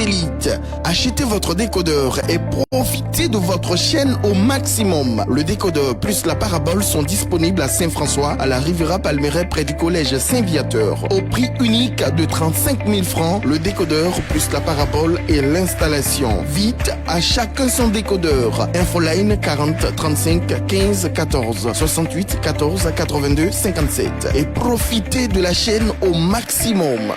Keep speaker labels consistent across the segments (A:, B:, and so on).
A: satellite. Achetez votre décodeur et profitez de votre chaîne au maximum. Le décodeur plus la parabole sont disponibles à Saint-François, à la Riviera Palmeraie près du collège Saint-Viateur. Au prix unique de 35 000 francs, le décodeur plus la parabole et l'installation. Vite, à chacun son décodeur. Infoline 40 35 15 14 68 14 82 57 et profitez de la chaîne au maximum.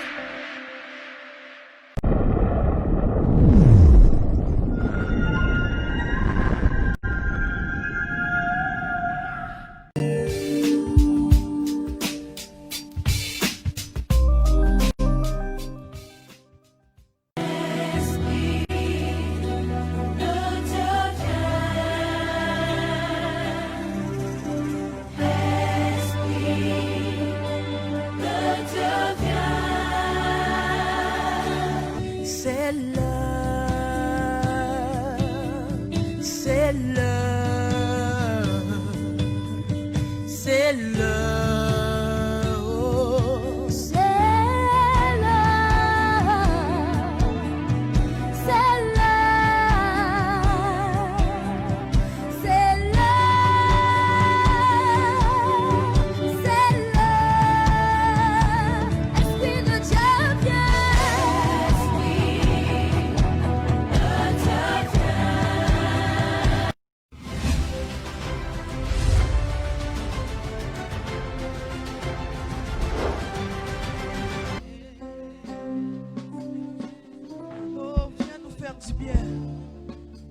B: Du bien.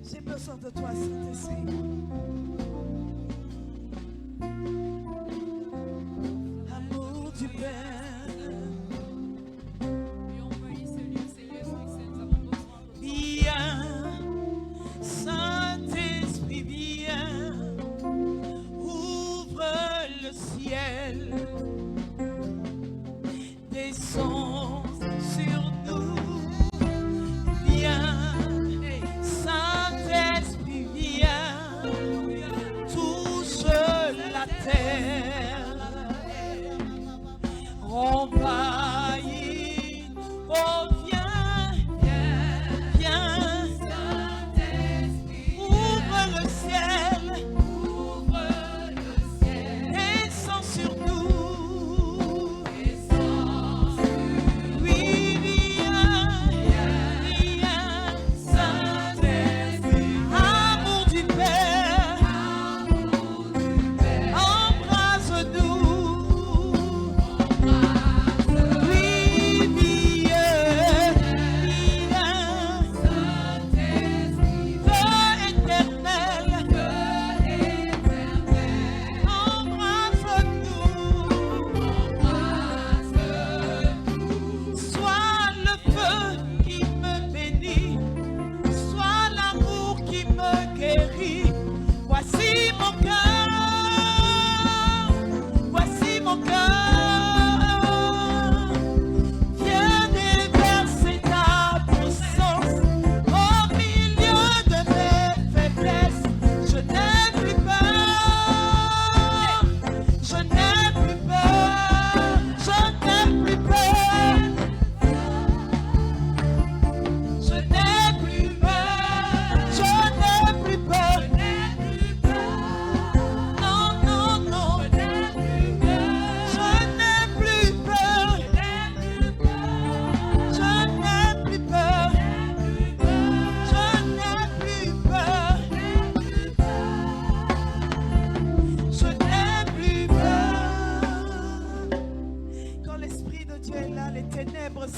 B: J'ai besoin de toi, Saint-Esprit. Amour du Père. Viens, Saint-Esprit, viens. Ouvre le ciel. Descends sur nous. Viens. Envahis, oh viens, viens, ouvre le ciel, descends sur nous, oui, viens, Saint-Esprit, amour du Père, embrasse-nous.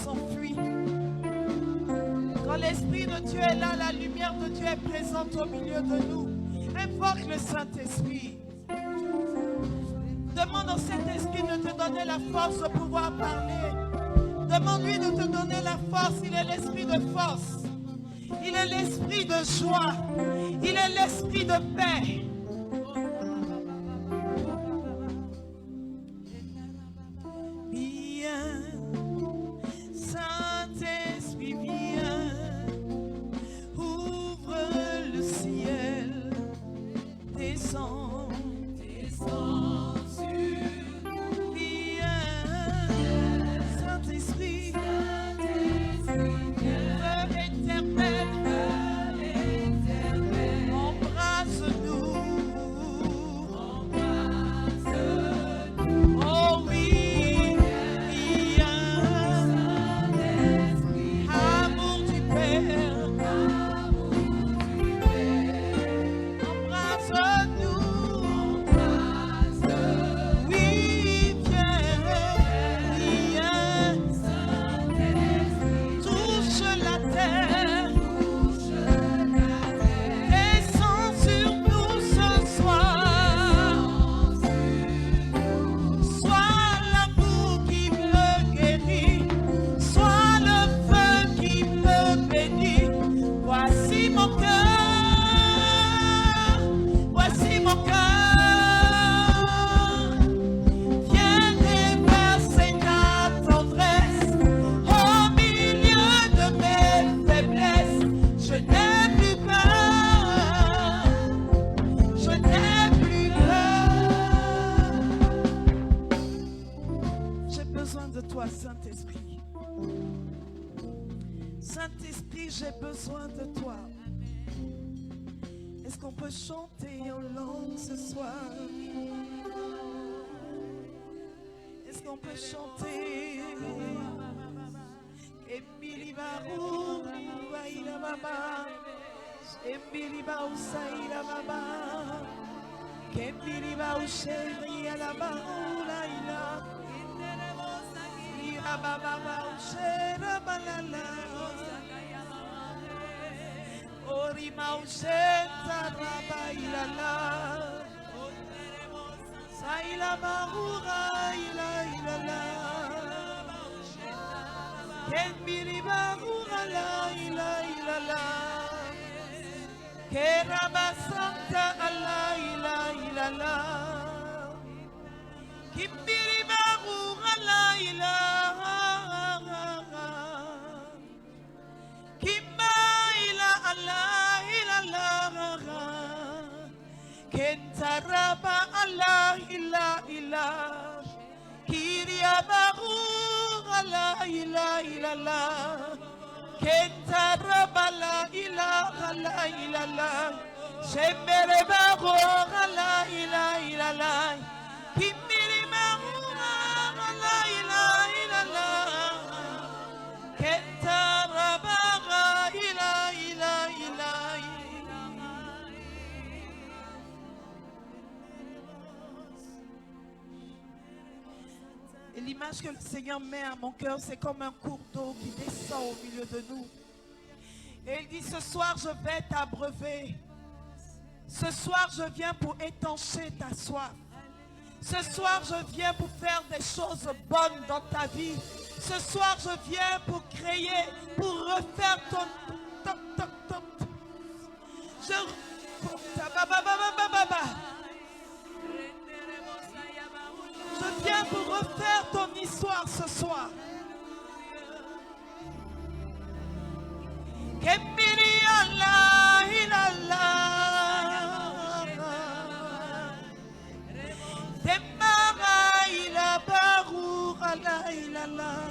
B: S'enfuit. Quand l'Esprit de Dieu est là, la lumière de Dieu est présente au milieu de nous. Invoque le Saint-Esprit. Demande au Saint-Esprit de te donner la force de pouvoir parler. Demande-lui de te donner la force. Il est l'Esprit de force. Il est l'Esprit de joie. Il est l'Esprit de paix. Saint-Esprit, Saint-Esprit, j'ai besoin de toi. Est-ce qu'on peut chanter en langue ce soir? Est-ce qu'on peut chanter? Embilibaru, Waila Baba, Embilibau Saila Baba, Kembilibau Sheria la Baula Ila, Ira Baba Shera Balala, Orimau Shenta Rabaila la, Saila Bahura Ila Ila la. Kembiribaru la ila ila la, Kerabasanta la ila ila la, Kimbiribaru la ila, Kimba ila la ila la, Kentaraba la ila ila, Kiriabaru la ila ila la, Kentaraba la ila la, Shemberebaru la ila ila la, Kimirimaru la ila la, Kentaraba la ila ila. Et l'image que le Seigneur met à mon cœur, c'est comme un cours d'eau qui descend au milieu de nous. Et il dit, ce soir, je vais t'abreuver. Ce soir, je viens pour étancher ta soif. Ce soir, je viens pour faire des choses bonnes dans ta vie. Ce soir, je viens pour créer, pour refaire ton... Je viens pour refaire ton histoire ce soir. Kembiri Allah ilallah, Dembara ila baru Allah ilallah,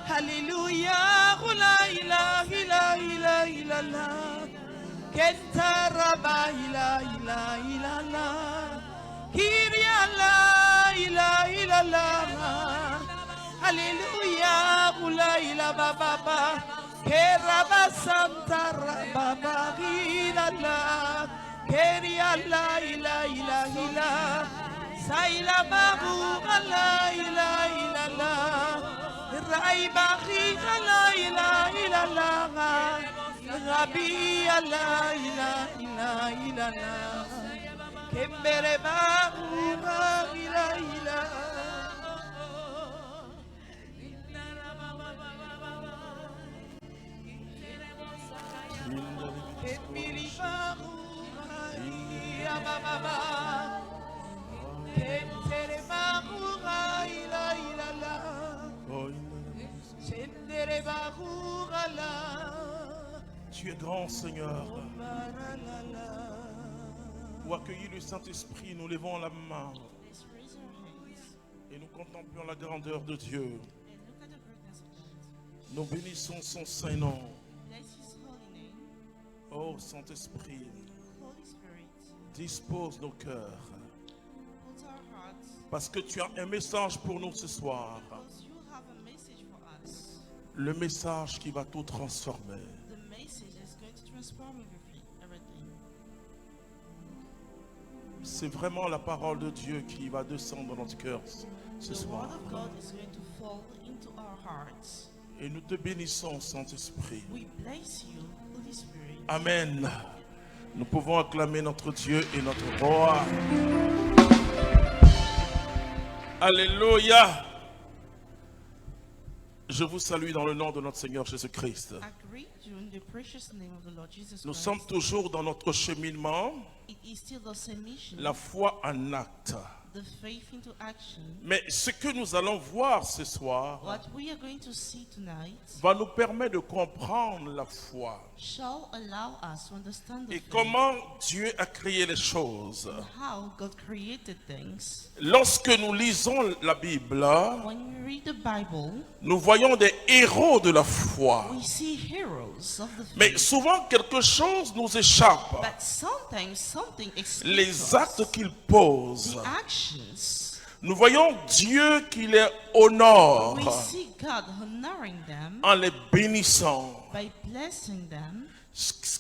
B: Hallelujah la ilaha illallah, Kentaraba ila ilallah, Kyria la ilaha illallah, Alléluia, la ilaha baba, Keraba Santa Rababa illallah, Kyria la ilaha, Saila babu la ilaha illallah, Raiba la ilaha illallah, Rabbi la ilaha illallah. Kembere baru ila ila, Kembiri baru ila baba, Kentere baru ila ila la, Sendere baru la.
C: Tu es grand, Seigneur. Pour accueillir le Saint-Esprit, nous levons la main et nous contemplons la grandeur de Dieu. Nous bénissons son Saint-Nom. Oh Saint-Esprit, dispose nos cœurs. Parce que tu as un message pour nous ce soir. Le message qui va tout transformer. C'est vraiment la parole de Dieu qui va descendre dans notre cœur ce soir. Et nous te bénissons, Saint-Esprit. Amen. Nous pouvons acclamer notre Dieu et notre Roi. Alléluia. Je vous salue dans le nom de notre Seigneur Jésus-Christ. Nous sommes toujours dans notre cheminement. La foi en acte.
B: the faith into action.
C: Mais ce que nous allons voir ce soir
B: What we are going to see tonight
C: va nous permettre de comprendre la foi
B: shall allow us to understand the
C: et
B: faith
C: comment Dieu a créé les choses.
B: and how God created things.
C: Lorsque nous lisons la Bible,
B: When we read the Bible,
C: nous voyons des héros de la foi.
B: we see heroes of the
C: Mais
B: faith.
C: souvent quelque chose nous échappe.
B: But sometimes something escapes
C: Les
B: us.
C: actes qu'ils posent.
B: The actions.
C: Nous voyons Dieu qui les honore
B: We see God honoring them
C: en les bénissant.
B: by blessing them.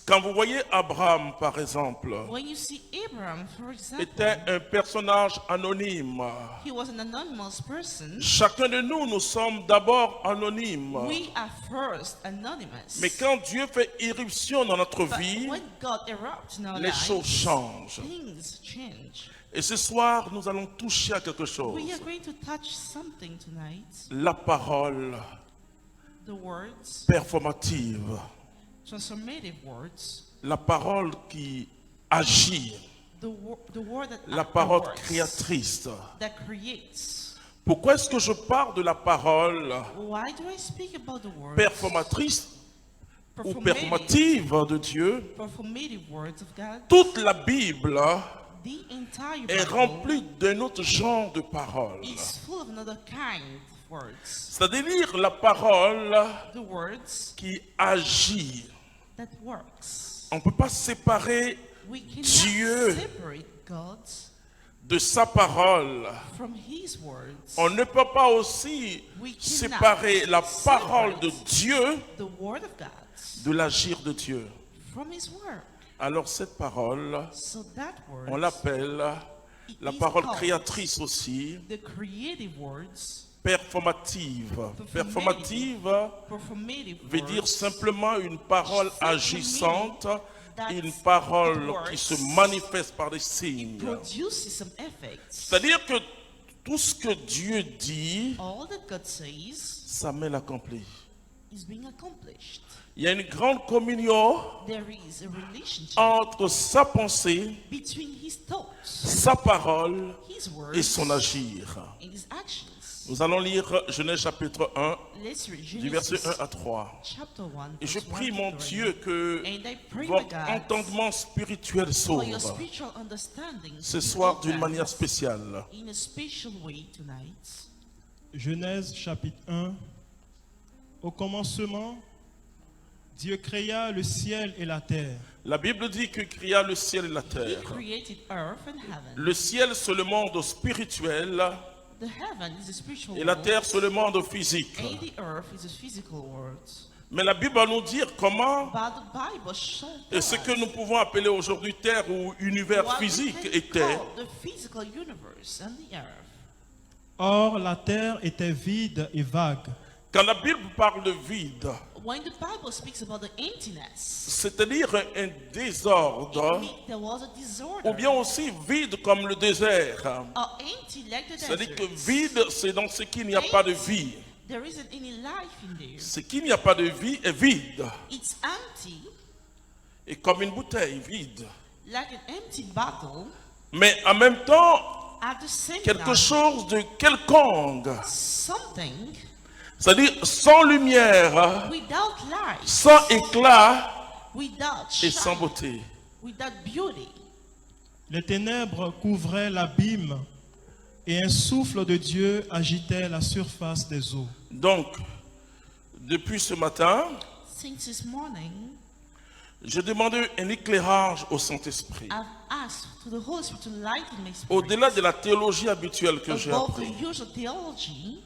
C: Quand vous voyez Abraham, par exemple,
B: When you see Abraham, for example,
C: était un personnage anonyme.
B: he was an anonymous person.
C: Chacun de nous, nous sommes d'abord anonymes.
B: We are first anonymous.
C: Mais quand Dieu fait irruption dans notre
B: But
C: vie,
B: when God erupts in our
C: les choses
B: lives,
C: changent.
B: things change.
C: Et ce soir, nous allons toucher à quelque chose.
B: We are going to touch something tonight.
C: La parole
B: The words,
C: performative.
B: transformative words,
C: La parole qui agit.
B: the word that
C: La parole
B: works,
C: créatrice.
B: that creates.
C: Pourquoi est-ce que je parle de la parole
B: Why do I speak about the words?
C: performatrice ou
B: Performative,
C: performative de Dieu?
B: performative words of God.
C: Toute la Bible
B: The entire
C: est
B: Bible
C: remplie d'un autre genre de parole.
B: is full of another kind of words.
C: C'est-à-dire la parole
B: The words
C: qui agit.
B: that works.
C: On ne peut pas séparer
B: We cannot
C: Dieu
B: separate God
C: de sa parole.
B: from His words.
C: On ne peut pas aussi
B: We cannot
C: séparer la parole de Dieu
B: The word of God
C: de l'agir de Dieu.
B: from His word.
C: Alors cette parole,
B: So that word,
C: on l'appelle la parole créatrice aussi,
B: the creative words,
C: performative. Performative
B: performative
C: veut
B: words,
C: dire simplement une parole agissante, une parole qui se manifeste par des signes.
B: produces some effects.
C: C'est-à-dire que tout ce que Dieu dit,
B: All that God says
C: ça met l'accompli.
B: is being accomplished.
C: Il y a une grande communion
B: There is a relationship
C: entre sa pensée,
B: between His thoughts,
C: sa parole
B: His
C: et
B: words,
C: son agir.
B: and His actions.
C: Nous allons lire Genèse chapitre 1,
B: Let's read
C: du verset
B: Genesis
C: 1 à 3.
B: chapter 1,
C: Et je
B: verse
C: prie
B: 1
C: mon
B: to 3.
C: Dieu que
B: And I pray, my
C: votre
B: God,
C: entendement spirituel
B: for your
C: s'ouvre
B: spiritual understanding
C: ce
B: to be
C: soir d'une
B: opened
C: manière spéciale.
B: in a special way tonight.
D: Genèse chapitre 1. Au commencement, Dieu créa le ciel et la terre.
C: La Bible dit que créa le ciel et la
B: He
C: terre.
B: created earth and heaven.
C: Le ciel, c'est le monde spirituel
B: The heaven is a spiritual
C: et la
B: world,
C: terre, c'est le monde physique.
B: and the earth is a physical world.
C: Mais la Bible va nous dire comment,
B: But the Bible shows
C: et ce que
B: us
C: nous pouvons appeler aujourd'hui terre ou univers
B: what we
C: physique
B: can
C: était.
B: call the physical universe and the earth.
D: Or, la terre était vide et vague.
C: Quand la Bible parle de vide,
B: When the Bible speaks about the emptiness,
C: c'est-à-dire un désordre,
B: it means there was a disorder.
C: ou bien aussi vide comme le désert.
B: Or empty like the
C: C'est-à-dire que
B: desert.
C: vide, c'est dans ce qu'il n'y a pas de vie.
B: There isn't any life in there.
C: Ce qu'il n'y a pas de vie est vide.
B: It's empty,
C: Et comme une bouteille vide.
B: like an empty bottle.
C: Mais en même temps,
B: At the same
C: quelque
B: time,
C: chose de quelconque.
B: something
C: C'est-à-dire sans lumière,
B: without light,
C: sans éclat
B: without
C: et sans
B: shine,
C: beauté.
B: without beauty.
D: Les ténèbres couvraient l'abîme et un souffle de Dieu agitait la surface des eaux.
C: Donc, depuis ce matin,
B: Since this morning,
C: je demandais un éclairage au Saint-Esprit.
B: I've asked to the Holy Spirit to lighten my spirit
C: Au-delà de la théologie habituelle que j'ai
B: above
C: appris.
B: the usual theology.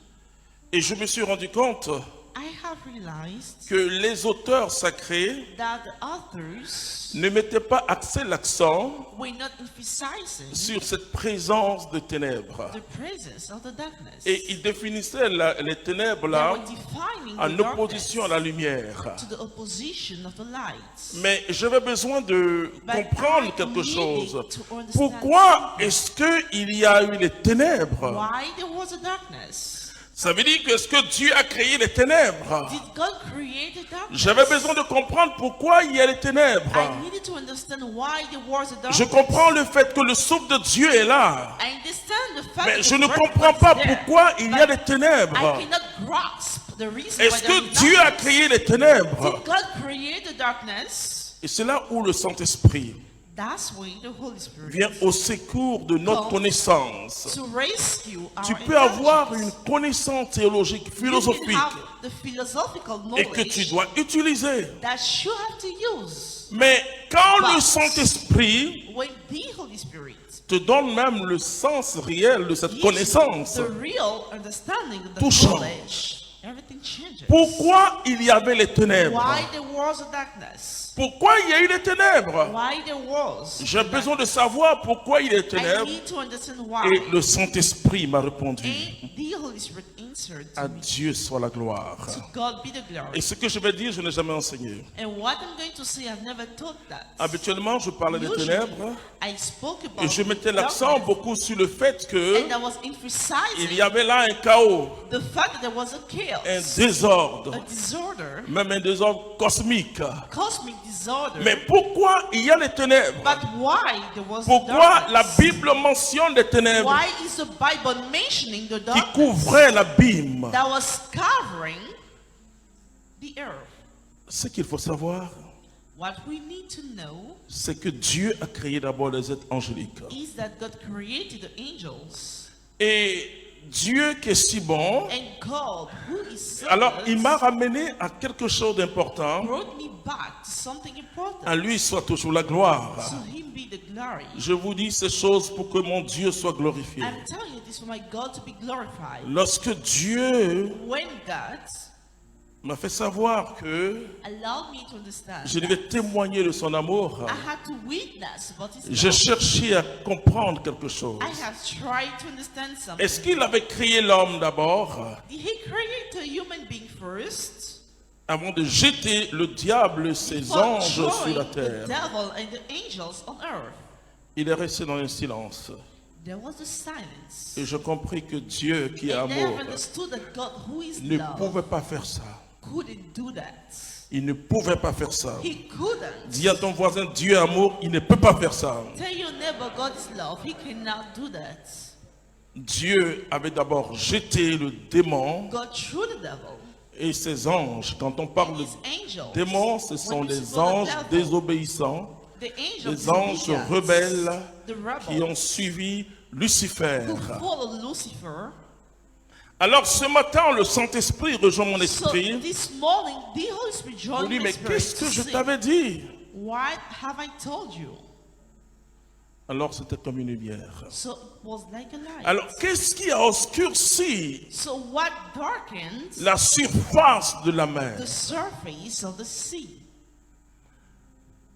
C: Et je me suis rendu compte
B: I have realized
C: que les auteurs sacrés
B: that the authors
C: ne mettaient pas assez l'accent
B: were not emphasizing
C: sur cette présence de ténèbres.
B: the presence of the darkness.
C: Et ils définissaient les ténèbres
B: They
C: là
B: were defining
C: en
B: the
C: opposition à la
B: darkness
C: lumière.
B: to the opposition of the light.
C: Mais j'avais besoin de
B: But
C: comprendre
B: I
C: quelque
B: needed
C: chose.
B: to understand
C: Pourquoi est-ce qu'il y a eu les ténèbres?
B: why there was a darkness.
C: Ça veut dire que est-ce que Dieu a créé les ténèbres?
B: Did God create the darkness?
C: J'avais besoin de comprendre pourquoi il y a les ténèbres.
B: I needed to understand why there was a darkness.
C: Je comprends le fait que le souffle de Dieu est là.
B: I understand the the fact
C: Mais
B: that
C: je
B: the
C: ne
B: dark
C: comprends
B: one's
C: pas
B: there,
C: pourquoi il y a
B: but
C: des ténèbres.
B: I cannot grasp the reason why
C: Est-ce
B: there
C: que
B: is
C: Dieu a
B: darkness.
C: créé les ténèbres?
B: Did God create the darkness?
C: Et c'est là où le Saint-Esprit
B: That's when the Holy Spirit
C: vient au secours de notre
B: Come
C: connaissance.
B: to rescue our
C: Tu peux avoir
B: intelligence.
C: une connaissance théologique,
B: You can
C: philosophique,
B: have the philosophical
C: et que tu
B: knowledge
C: dois utiliser.
B: that you have to use.
C: Mais quand le
B: But
C: Saint-Esprit
B: when the Holy Spirit
C: te donne même le sens réel de cette
B: gives
C: connaissance,
B: the real understanding of the
C: tout change.
B: knowledge, everything changes.
C: pourquoi il y avait les ténèbres?
B: Why there was a darkness?
C: Pourquoi il y a eu les ténèbres?
B: Why there was?
C: J'ai besoin de savoir pourquoi il y a les
B: I
C: ténèbres.
B: need to understand why.
C: Et le Saint-Esprit m'a répondu.
B: And the Holy Spirit answered
C: À
B: to me.
C: Dieu soit la gloire.
B: To God be the glory.
C: Et ce que je vais dire, je n'ai jamais enseigné.
B: And what I'm going to say, I've never taught that.
C: Habituellement, je parlais des
B: Usually,
C: ténèbres
B: I spoke about
C: et je mettais l'accent
B: darkness,
C: beaucoup sur le fait que
B: and I was emphasizing
C: il y avait là un chaos,
B: the fact that there was a chaos,
C: un désordre,
B: a disorder,
C: même un désordre cosmique.
B: cosmic disorder.
C: Mais pourquoi il y a les ténèbres?
B: But why there was
C: Pourquoi la
B: darkness?
C: Bible mentionne des ténèbres
B: Why is the Bible mentioning the
C: qui
B: darkness
C: couvraient l'abîme?
B: that was covering the earth?
C: Ce qu'il faut savoir,
B: What we need to know
C: c'est que Dieu a créé d'abord les êtres angéliques.
B: is that God created the angels,
C: Et Dieu qui est si bon,
B: and God, who is so
C: alors il
B: good,
C: m'a ramené à quelque chose d'important.
B: brought me back to something important.
C: À lui soit toujours la gloire.
B: To him be the glory.
C: Je vous dis ces choses pour que mon Dieu soit glorifié.
B: I'm telling you this for my God to be glorified.
C: Lorsque Dieu
B: When God
C: m'a fait savoir que
B: allowed me to understand,
C: je devais témoigner de son amour,
B: I had to witness about his
C: j'ai
B: love.
C: cherché à comprendre quelque chose.
B: I have tried to understand something.
C: Est-ce qu'il avait créé l'homme d'abord
B: Did he create a human being first?
C: avant de jeter le diable et ses
B: Before
C: anges sur
B: throwing
C: la
B: the
C: terre?
B: devil and the angels on earth.
C: Il est resté dans le silence.
B: There was a silence.
C: Et je compris que Dieu qui est
B: And they
C: amour
B: understood that God, who is
C: ne
B: love,
C: pouvait pas faire ça.
B: couldn't do that.
C: Il ne pouvait pas faire ça.
B: He couldn't.
C: Dis à ton voisin, Dieu est amour, il ne peut pas faire ça.
B: Tell your neighbor God is love. He cannot do that.
C: Dieu avait d'abord jeté le démon
B: God threw the devil
C: et ses anges. Quand on parle
B: and
C: de
B: his angels.
C: démons, ce sont
B: When we
C: les
B: speak of the
C: anges
B: devil,
C: désobéissants,
B: the angels
C: les anges
B: disobedient,
C: rebelles
B: the
C: qui
B: rebels
C: ont suivi Lucifer.
B: who followed Lucifer.
C: Alors ce matin, le Saint-Esprit rejoint mon
B: So
C: esprit.
B: this morning, the Holy Spirit
C: Je
B: joined
C: dis,
B: my
C: mais
B: spirit
C: qu'est-ce
B: to
C: que je
B: sing.
C: t'avais dit?
B: What have I told you?
C: Alors c'était comme une lumière.
B: So it was like a light.
C: Alors qu'est-ce qui a obscurci
B: So what darkened
C: la surface de la mer?
B: the surface of the sea?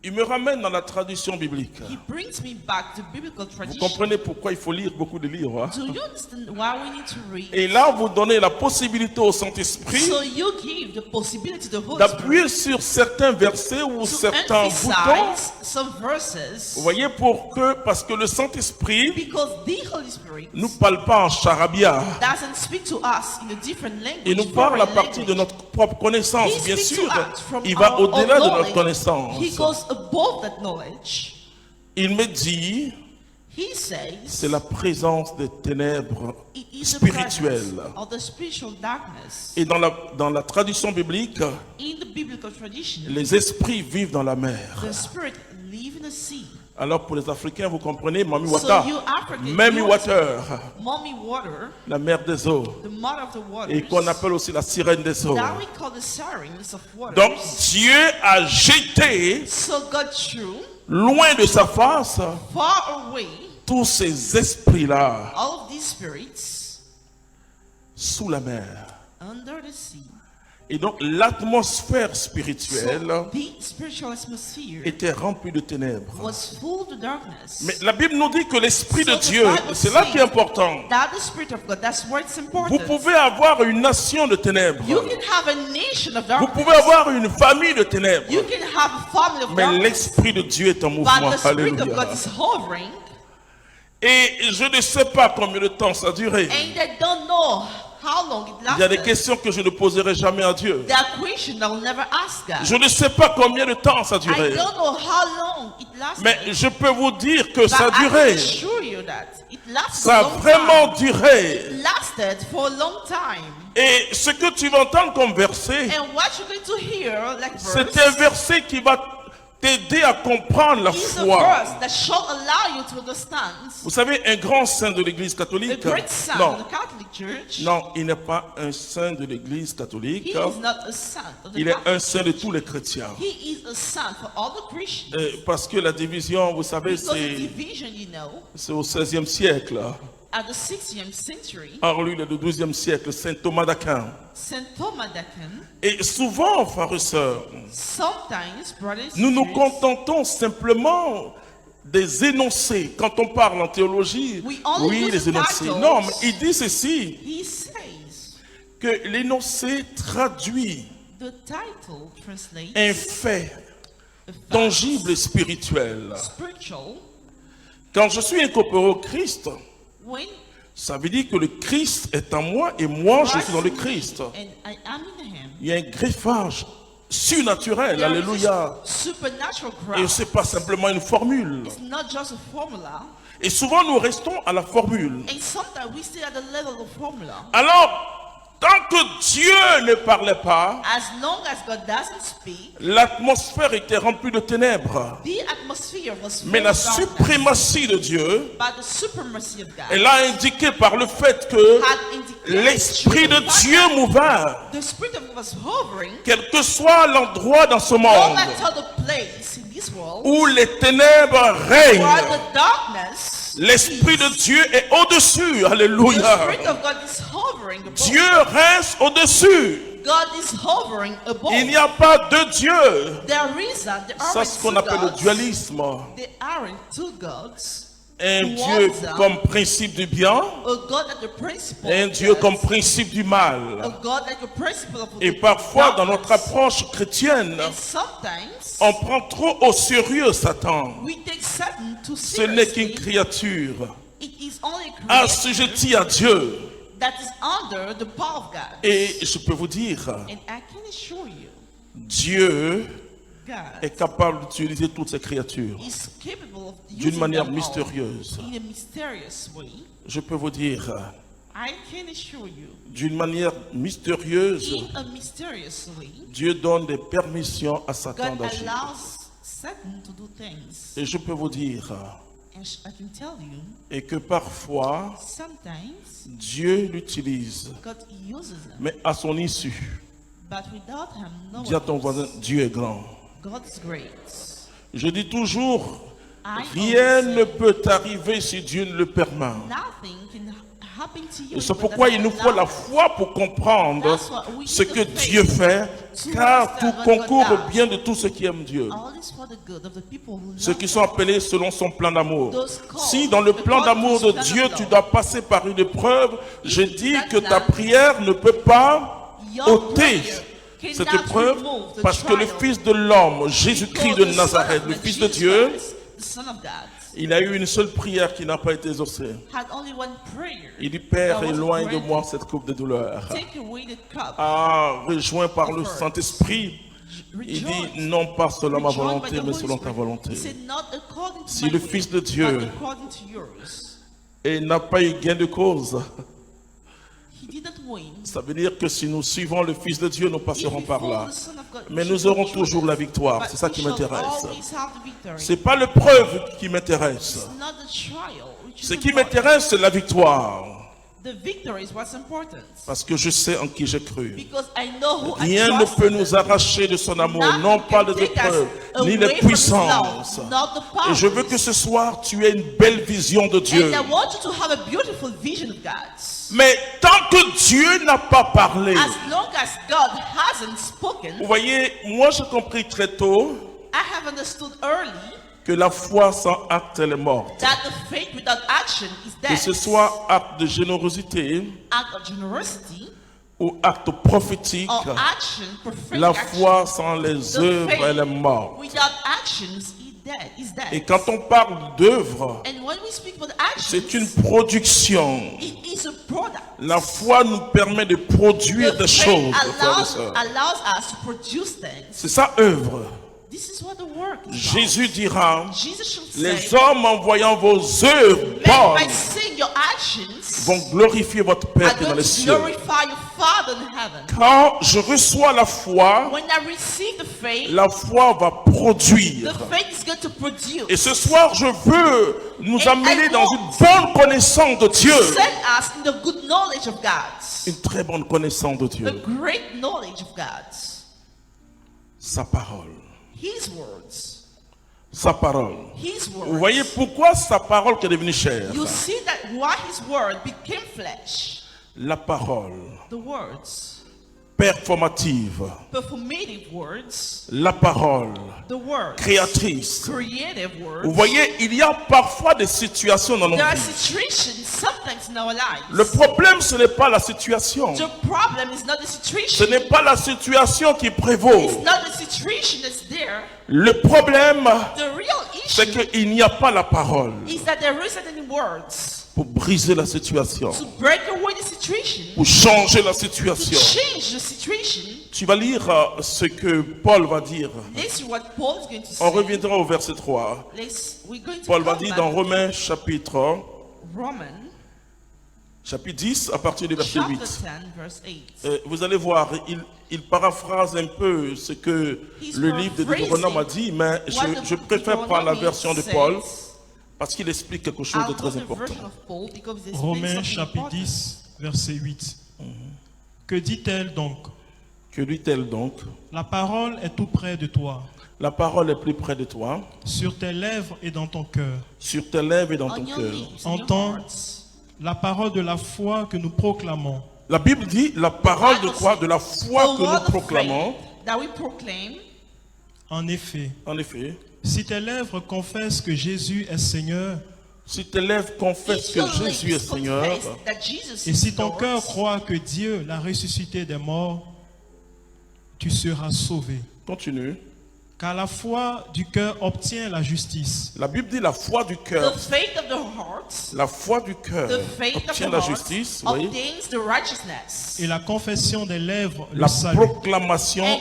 C: Il me ramène dans la tradition biblique.
B: He brings me back to biblical
C: Vous
B: tradition.
C: comprenez pourquoi il faut lire beaucoup de livres. Hein?
B: Do you understand why we need to read?
C: Et là, vous donnez la possibilité au Saint-Esprit
B: So you give the possibility to the Holy
C: d'appuyer
B: Spirit
C: sur certains versets ou
B: to
C: certains boutons.
B: emphasize some verses,
C: Vous voyez, parce que le Saint-Esprit
B: because the Holy Spirit
C: nous parle pas en charabia.
B: doesn't speak to us in a different language.
C: Il nous parle à
B: foreign
C: partir de
B: language.
C: notre propre connaissance.
B: He
C: Bien
B: speaks
C: sûr,
B: to us from
C: il va
B: our
C: au-delà
B: own
C: de notre
B: knowledge.
C: connaissance.
B: He goes above that knowledge.
C: Il me dit,
B: He says
C: c'est la présence des ténèbres
B: it is the
C: spirituelles.
B: presence of the spiritual darkness.
C: Et dans la tradition biblique,
B: In the biblical tradition,
C: les esprits vivent dans la mer.
B: the spirit live in the sea.
C: Alors pour les Africains, vous comprenez, Mami
B: So
C: Wata,
B: you Africans,
C: Mami
B: you
C: Water,
B: mommy water,
C: la mer des eaux,
B: the mother of the waters,
C: et qu'on appelle aussi la sirène des eaux.
B: that we call the sirens of waters.
C: Donc Dieu a jeté
B: So God threw
C: loin de sa face
B: far away
C: tous ces esprits-là
B: all of these spirits
C: sous la mer.
B: under the sea.
C: Et donc l'atmosphère
B: So
C: spirituelle
B: the spiritual atmosphere
C: était remplie de ténèbres.
B: was full of darkness.
C: Mais la Bible nous dit que l'Esprit de
B: So the
C: Dieu,
B: Bible
C: c'est là
B: says
C: qui est important.
B: that the Spirit of God, that's where it's
C: Vous
B: important.
C: pouvez avoir une nation de ténèbres.
B: You can have a nation of
C: Vous
B: darkness.
C: pouvez avoir une famille de ténèbres.
B: You can have a family of
C: Mais
B: darkness.
C: l'Esprit de Dieu est en
B: But
C: mouvement.
B: the Spirit of
C: Alléluia.
B: God is hovering,
C: Et je ne sais pas combien de temps ça a duré.
B: and they don't know how long it
C: Il y a des
B: lasted.
C: questions que je ne poserai jamais à Dieu.
B: That question I will never ask God.
C: Je ne sais pas combien de temps ça a
B: I
C: duré.
B: don't know how long it lasted.
C: Mais je peux vous dire que
B: But
C: ça a
B: I can
C: duré.
B: assure you that It lasted
C: Ça
B: a
C: a
B: long
C: vraiment
B: time.
C: duré.
B: It lasted for a long time.
C: Et ce que tu vas entendre comme verset,
B: And what you're going to hear, like
C: c'est un verset qui va t'aider à comprendre la
B: is a
C: foi.
B: verse that shall allow you to understand.
C: Vous savez, un grand saint de l'Église
B: The
C: catholique,
B: great son
C: non,
B: of the Catholic Church,
C: non, il n'est pas un saint de l'Église
B: he
C: catholique,
B: is not a son of the
C: il est un
B: Catholic
C: saint de
B: Church.
C: tous les chrétiens.
B: He is a son for all the Christians.
C: Parce que la division, vous savez,
B: Because the
C: c'est
B: division, you know,
C: au XVIe siècle.
B: at the 16th century,
C: Henri le XIIe siècle, saint Thomas d'Aquin.
B: Saint Thomas d'Aquin,
C: Et souvent, frères et sœurs,
B: sometimes, brothers and
C: nous nous
B: sisters,
C: contentons simplement des énoncés. Quand on parle en théologie,
B: We only
C: oui,
B: use
C: les énoncés.
B: titles.
C: Non, mais il dit ceci,
B: he says,
C: que l'énoncé traduit
B: the title translates
C: un fait
B: a fact,
C: tangible et spirituel.
B: spiritual.
C: Quand je suis incorporé au Christ,
B: When
C: ça veut dire que le Christ est en moi et moi je suis dans le
B: Christ
C: Christ.
B: is in me and I am in him.
C: Il y a un greffage surnaturel,
B: There is
C: alléluia.
B: a supernatural
C: Et
B: growth.
C: ce n'est pas simplement une formule.
B: It's not just a formula.
C: Et souvent nous restons à la formule.
B: And sometimes we stay at the level of formula.
C: Alors, tant que Dieu ne parlait pas,
B: As long as God doesn't speak,
C: l'atmosphère était remplie de ténèbres.
B: the atmosphere was full
C: Mais la
B: of darkness.
C: suprématie de Dieu,
B: But the supremacy of God
C: elle a indiqué par le fait que
B: had indicated
C: l'Esprit de Dieu mouvait,
B: the Spirit of God was hovering
C: quel que soit l'endroit dans ce
B: no
C: monde
B: matter the place in this world
C: où les ténèbres
B: where
C: règnent.
B: the darkness
C: L'Esprit de Dieu est au-dessus.
B: the
C: Alléluia.
B: Spirit of God is hovering above.
C: Dieu reste au-dessus.
B: God is hovering above.
C: Il n'y a pas de Dieu.
B: There there
C: Ça,
B: aren't
C: c'est ce qu'on
B: two
C: appelle le
B: gods.
C: dualisme.
B: There aren't two gods.
C: Un Dieu comme principe du bien,
B: A God like the principle
C: et un
B: of
C: Dieu
B: God.
C: comme principe du
B: A
C: mal.
B: God like a principle of
C: Et
B: the
C: parfois, dans
B: darkness.
C: notre approche chrétienne,
B: And sometimes
C: on prend trop au sérieux Satan.
B: we take Satan too
C: Ce n'est qu'une
B: seriously.
C: créature
B: It is only a creature
C: assujettie à Dieu.
B: that is under the power of God.
C: Et je peux vous dire,
B: And I can assure you,
C: Dieu
B: God
C: est capable d'utiliser toutes ces créatures
B: is capable of
C: d'une
B: using
C: manière
B: them all
C: mystérieuse.
B: in a mysterious way.
C: Je peux vous dire,
B: I can assure you,
C: d'une manière mystérieuse,
B: in a mysterious way,
C: Dieu donne des permissions à Satan
B: God
C: d'agir.
B: allows Satan to do things.
C: Et je peux vous dire,
B: And I can tell you,
C: et que parfois,
B: sometimes
C: Dieu l'utilise,
B: God uses them,
C: mais à son issue.
B: but without him, no
C: Dis à ton
B: one
C: voisin,
B: knows.
C: Dieu est grand.
B: God is great.
C: Je dis toujours,
B: I
C: rien
B: always
C: ne
B: say,
C: peut arriver si Dieu ne le permet.
B: nothing can happen to you.
C: Et c'est
B: but
C: pourquoi
B: that's
C: il nous faut la
B: allowed.
C: foi pour comprendre
B: That's why we
C: ce
B: need
C: que
B: the faith
C: Dieu fait,
B: to
C: car tout
B: understand what God
C: concourt au
B: does.
C: bien de tous ceux qui aiment Dieu.
B: All is for the good of the people who
C: Ceux
B: love
C: qui sont appelés selon son plan d'amour.
B: Those called
C: Si dans le plan
B: according
C: d'amour
B: to
C: de
B: his plan
C: Dieu,
B: of
C: tu
B: love.
C: dois passer par une épreuve, je
B: If
C: dis
B: that
C: que ta
B: plan-
C: prière ne peut pas
B: Your
C: ôter
B: prayer
C: cette
B: cannot
C: épreuve,
B: remove the
C: parce que le
B: trial.
C: Fils de l'homme, Jésus-Christ de
B: Because the
C: Nazareth,
B: Son
C: le
B: of
C: Fils de
B: Jesus
C: Dieu,
B: Christ, the Son of God,
C: il a eu une seule prière qui n'a pas été exaucée.
B: had only one prayer.
C: Il dit, Père,
B: that was
C: éloigne de
B: granted.
C: moi cette coupe de douleur.
B: Take away the cup.
C: Ah, rejoint par le Saint-Esprit. Il dit,
B: Rejoice.
C: non pas selon ma
B: Rejoined by
C: volonté,
B: the
C: mais
B: Holy
C: selon ta
B: Spirit.
C: volonté.
B: He said, not according to
C: Si
B: my
C: le
B: will,
C: Fils de Dieu-
B: but according to yours.
C: Et n'a pas eu gain de cause.
B: He didn't win.
C: Ça veut dire que si nous suivons le Fils de Dieu, nous
B: If
C: passerons
B: we
C: par
B: follow
C: là.
B: the Son of God,
C: Mais
B: we
C: nous
B: shall
C: aurons
B: be
C: toujours
B: true.
C: la victoire.
B: But
C: C'est ça
B: we
C: qui
B: shall
C: m'intéresse.
B: always have the victory.
C: C'est pas l'épreuve qui m'intéresse.
B: It's not the trial which is
C: Ce qui
B: important.
C: m'intéresse, c'est la victoire.
B: The victory is what's important.
C: Parce que je sais en qui j'ai cru.
B: Because I know who
C: Rien
B: I
C: ne
B: trust
C: peut
B: in.
C: nous arracher de son amour,
B: Nothing
C: non pas
B: can
C: les
B: take us
C: épreuves, ni
B: away
C: les
B: from
C: puissances.
B: His love, not the
C: Et je veux
B: powers.
C: que ce soir, tu aies une belle vision de Dieu.
B: And I want you to have a beautiful vision of God.
C: Mais tant que Dieu n'a pas parlé,
B: As long as God hasn't spoken,
C: vous voyez, moi j'ai compris très tôt
B: I have understood early
C: que la foi sans acte elle est morte.
B: that the faith without action is
C: Que
B: dead.
C: ce soit acte de générosité
B: Act of generosity
C: ou acte prophétique,
B: or action, prophetic
C: la
B: action.
C: foi sans les
B: The
C: œuvres
B: faith
C: elle est morte.
B: without actions is dead.
C: Et quand on parle d'œuvre,
B: And when we speak about
C: c'est
B: action,
C: une production.
B: it is a product.
C: La foi nous permet de produire
B: The
C: des
B: faith
C: choses, frères et sœurs.
B: allows us to produce things.
C: C'est ça œuvre.
B: This is what the work is
C: Jésus dira,
B: about. Jesus shall
C: les
B: say,
C: hommes en voyant vos œuvres
B: men
C: bonnes
B: by seeing your actions
C: vont glorifier votre Père
B: are
C: qui est dans
B: going
C: les
B: to
C: cieux.
B: glorify your Father in heaven.
C: Quand je reçois la foi,
B: When I receive the faith,
C: la foi va produire.
B: the faith is going to produce.
C: Et ce soir, je veux nous
B: And
C: amener
B: I
C: dans
B: want
C: une bonne connaissance de Dieu.
B: Send us in the good knowledge of God.
C: Une très bonne connaissance de
B: The
C: Dieu.
B: great knowledge of God.
C: Sa parole.
B: His words.
C: Sa parole.
B: His
C: Vous
B: words.
C: voyez pourquoi sa parole qui est devenue chère?
B: You see that why his word became flesh.
C: La parole
B: The words.
C: performative.
B: Performative words.
C: La parole
B: The words.
C: créatrice.
B: Creative words.
C: Vous voyez, il y a parfois des situations dans nos
B: There are
C: vies.
B: situations sometimes in our lives.
C: Le problème, ce n'est pas la situation.
B: The problem is not the
C: Ce
B: situation.
C: n'est pas la situation qui prévaut.
B: It's not the situation that's there.
C: Le problème,
B: The real
C: c'est
B: issue
C: qu'il n'y a pas la parole
B: is that there isn't any words
C: pour briser la situation,
B: to break away the situation,
C: pour changer la
B: to
C: situation.
B: change the situation.
C: Tu vas lire ce que Paul va dire.
B: This is what Paul is going to say.
C: On reviendra au verset 3.
B: We're going to
C: Paul va
B: come
C: dire
B: back
C: dans
B: to
C: Romains chapitre
B: Roman,
C: 10 à partir du verset
B: chapter
C: 8.
B: 10, verse 8.
C: Vous allez voir, il paraphrase un peu ce que
B: He's
C: le livre de Deutéronome a dit, mais
B: what the
C: je préfère prendre la
B: Deuteronomy
C: version de
B: says.
C: Paul parce qu'il explique quelque chose de
B: I'll go
C: très
B: to the
C: important.
B: version of Paul because it explains
D: Romains
B: something
D: chapitre
B: important.
D: 10, verset 8. Que dit-elle donc?
C: Que dit-elle donc?
D: La parole est tout près de toi,
C: La parole est plus près de toi,
D: sur tes lèvres et dans ton cœur.
C: sur tes lèvres et dans ton
B: On your
C: cœur.
B: lips, in your
D: Entends
B: hearts.
D: la parole de la foi que nous proclamons.
C: La Bible dit la parole de quoi? De la foi
B: The
C: que
B: word
C: nous
B: of
C: proclamons.
B: faith that we proclaim.
D: En effet,
C: En effet,
D: si tes lèvres confessent que Jésus est Seigneur,
C: si tes lèvres confessent
B: If
C: que
B: your
C: Jésus est
B: lips
C: Seigneur,
B: confess that Jesus
D: et
B: is
D: si ton
B: Lord,
D: cœur croit que Dieu l'a ressuscité des morts, tu seras sauvé.
C: continue.
D: Car la foi du cœur obtient la justice,
C: La Bible dit la foi du
B: the
C: cœur.
B: faith of the heart,
C: La foi du cœur
B: the faith of
C: obtient
B: the
C: la
B: heart
C: justice, vous voyez.
B: obtains the righteousness,
D: et la confession des lèvres le
C: La
D: salut.
C: proclamation,
B: and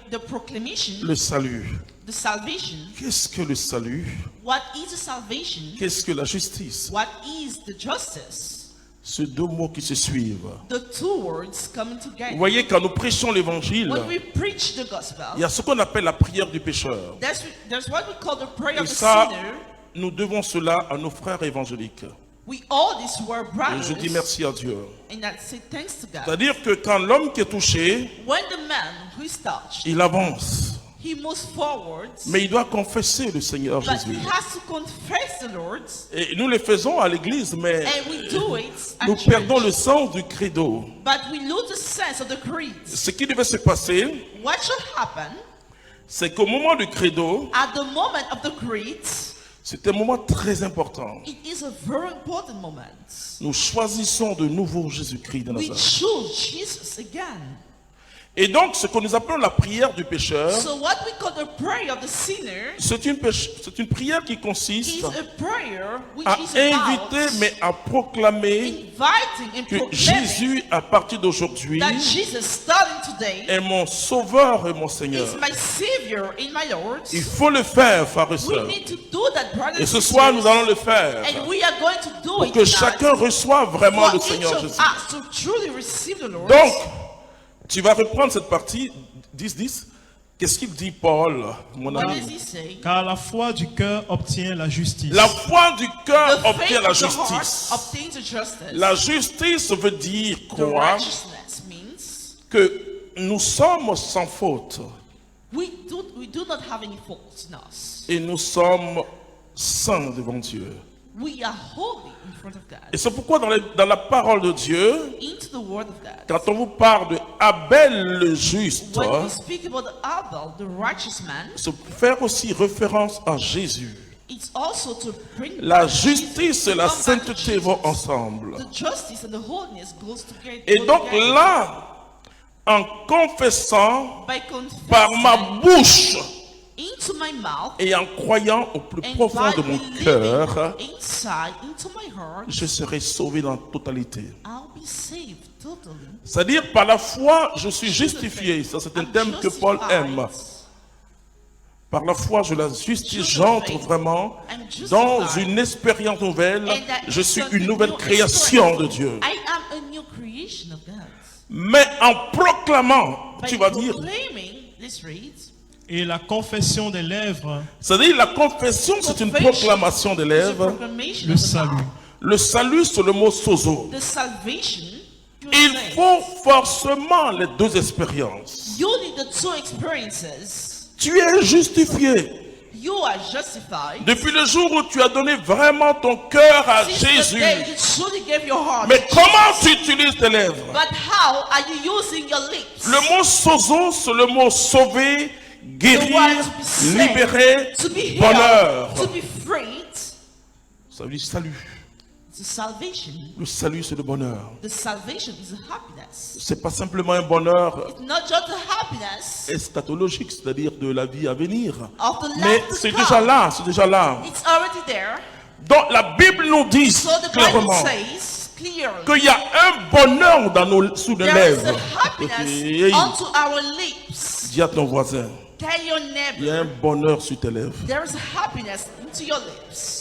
B: the proclamation,
C: le salut.
B: the salvation.
C: Qu'est-ce que le salut?
B: What is the salvation?
C: Qu'est-ce que la justice?
B: What is the justice?
C: Ces deux mots qui se suivent.
B: The two words coming together.
C: Vous voyez, quand nous prêchons l'évangile,
B: When we preach the gospel,
C: il y a ce qu'on appelle la prière du pécheur.
B: there's what we call the prayer
C: Et
B: of the
C: ça,
B: sinner.
C: nous devons cela à nos frères évangéliques.
B: We owe this to our
C: Et
B: brothers,
C: je dis merci à Dieu.
B: and that say thanks to God.
C: C'est-à-dire que quand l'homme qui est touché,
B: When the man who is touched,
C: il avance.
B: he moves forward,
C: Mais il doit confesser le Seigneur
B: but
C: Jésus.
B: he has to confess the Lord,
C: Et nous le faisons à l'église, mais
B: and we do it at
C: nous
B: church.
C: perdons le sens du credo.
B: But we lose the sense of the creed.
C: Ce qui devait se passer,
B: What should happen
C: c'est qu'au moment du credo,
B: at the moment of the creed?
C: c'est un moment très important.
B: It is a very important moment.
C: Nous choisissons de nouveau Jésus-Christ de
B: We
C: Nazareth.
B: choose Jesus again.
C: Et donc, ce que nous appelons la prière du pécheur,
B: So what we call the prayer of the sinner
C: c'est une prière qui consiste
B: is a prayer which
C: à
B: is about
C: inviter, mais à proclamer
B: inviting and
C: que
B: proclaiming
C: Jésus, à partir d'aujourd'hui,
B: that Jesus starting today
C: est mon sauveur et mon Seigneur.
B: is my Savior and my Lord.
C: Il faut le faire, frères et
B: We
C: sœurs.
B: need to do that, brothers
C: Et
B: and
C: ce soir, nous
B: sisters.
C: allons le faire
B: And we are going to do
C: pour
B: it
C: que
B: tonight
C: chacun reçoive vraiment
B: for
C: le
B: each
C: Seigneur
B: of
C: Jésus.
B: us to truly receive the Lord.
C: Donc, tu vas reprendre cette partie 10-10. Qu'est-ce qu'il dit, Paul, mon
B: What
C: ami?
B: does he say?
D: Car la foi du cœur obtient la justice.
C: La foi du cœur
B: The faith
C: obtient la
B: of the heart
C: justice.
B: obtains the justice.
C: La justice veut dire
B: The
C: quoi?
B: righteousness means
C: Que nous sommes sans faute
B: we do not have any faults in us.
C: et nous sommes saints devant Dieu.
B: We are holy in front of God.
C: Et c'est pourquoi dans la parole de Dieu,
B: Into the word of God.
C: quand on vous parle de Abel le juste,
B: When we speak about Abel, the righteous man,
C: c'est pour faire aussi référence à Jésus.
B: it's also to bring
C: La
B: back
C: justice et
B: Jesus,
C: la
B: come back to
C: sainteté
B: Jesus.
C: vont ensemble.
B: The justice and the holiness goes together.
C: Et donc là, en confessant
B: by
C: par ma
B: confessing
C: bouche
B: into my mouth
C: et en croyant au plus
B: and
C: profond
B: by
C: de mon
B: believing
C: cœur,
B: inside into my heart,
C: je serai sauvé dans la totalité.
B: I'll be saved totally.
C: C'est-à-dire, par la foi, je suis justifié. Ça, c'est un thème que Paul aime. Par la foi, je la justifie, j'entre vraiment dans une expérience nouvelle. Je suis une nouvelle création de Dieu.
B: I am a new creation of God.
C: Mais en proclamant,
B: By
C: tu vas dire,
B: proclaiming, this reads,
D: Et la confession des lèvres,
C: c'est-à-dire la confession, c'est une proclamation des
B: is a
C: lèvres.
B: proclamation
D: le
B: of the
D: salut.
B: mouth.
C: Le salut, c'est le mot sozo.
B: The salvation, you
C: Il
B: say,
C: faut forcément les deux expériences.
B: you need the two experiences.
C: Tu es justifié.
B: You are justified.
C: Depuis le jour où tu as donné vraiment ton cœur à
B: Since the
C: Jésus.
B: day you truly gave your heart.
C: Mais
B: to
C: comment
B: Jesus.
C: tu utilises tes lèvres?
B: But how are you using your lips?
C: Le mot sozo, c'est le mot sauver,
B: The
C: guérir,
B: word to be saved,
C: libérer,
B: to be healed,
C: bonheur.
B: to be freed.
C: Ça veut dire salut.
B: It's a salvation.
C: Le salut, c'est le bonheur.
B: The salvation is a happiness.
C: C'est pas simplement un bonheur
B: It's not just a happiness
C: eschatologique, c'est-à-dire de la vie à venir.
B: of the
C: Mais
B: life to
C: c'est
B: come.
C: déjà là, c'est déjà là.
B: It's already there.
C: Donc la Bible nous dit
B: So the Bible
C: clairement
B: says clearly
C: qu'il y a un bonheur dans sous nos
B: there is
C: lèvres.
B: a happiness
C: Ok.
B: unto our lips.
C: Dis à ton voisin,
B: Tell your
C: il y a un
B: neighbor
C: bonheur sur tes lèvres.
B: there is a happiness into your lips.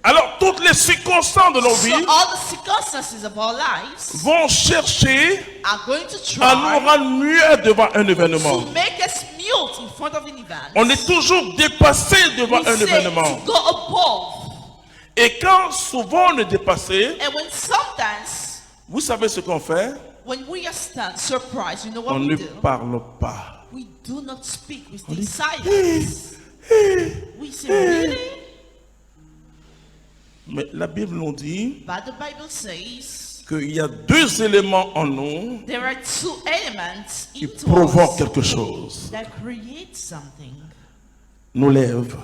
C: Alors toutes les circonstances de nos
B: So
C: vies
B: all the circumstances of our lives
C: vont chercher
B: are going to
C: à nous
B: try
C: rendre muets devant un événement.
B: to make us mute in front of an event.
C: On est toujours dépassé devant
B: We
C: un
B: say
C: événement.
B: to go above.
C: Et quand souvent on est dépassé,
B: And when sometimes,
C: vous savez ce qu'on fait?
B: when we are surprised, you know what
C: On
B: we
C: ne
B: do?
C: parle pas.
B: We do not speak. We stay silent. We say, really?
C: Mais la Bible nous dit
B: But the Bible says
C: qu'il y a deux éléments en nous
B: there are two elements
C: qui
B: into
C: provoquent
B: us
C: quelque chose.
B: that create something.
C: Nos lèvres,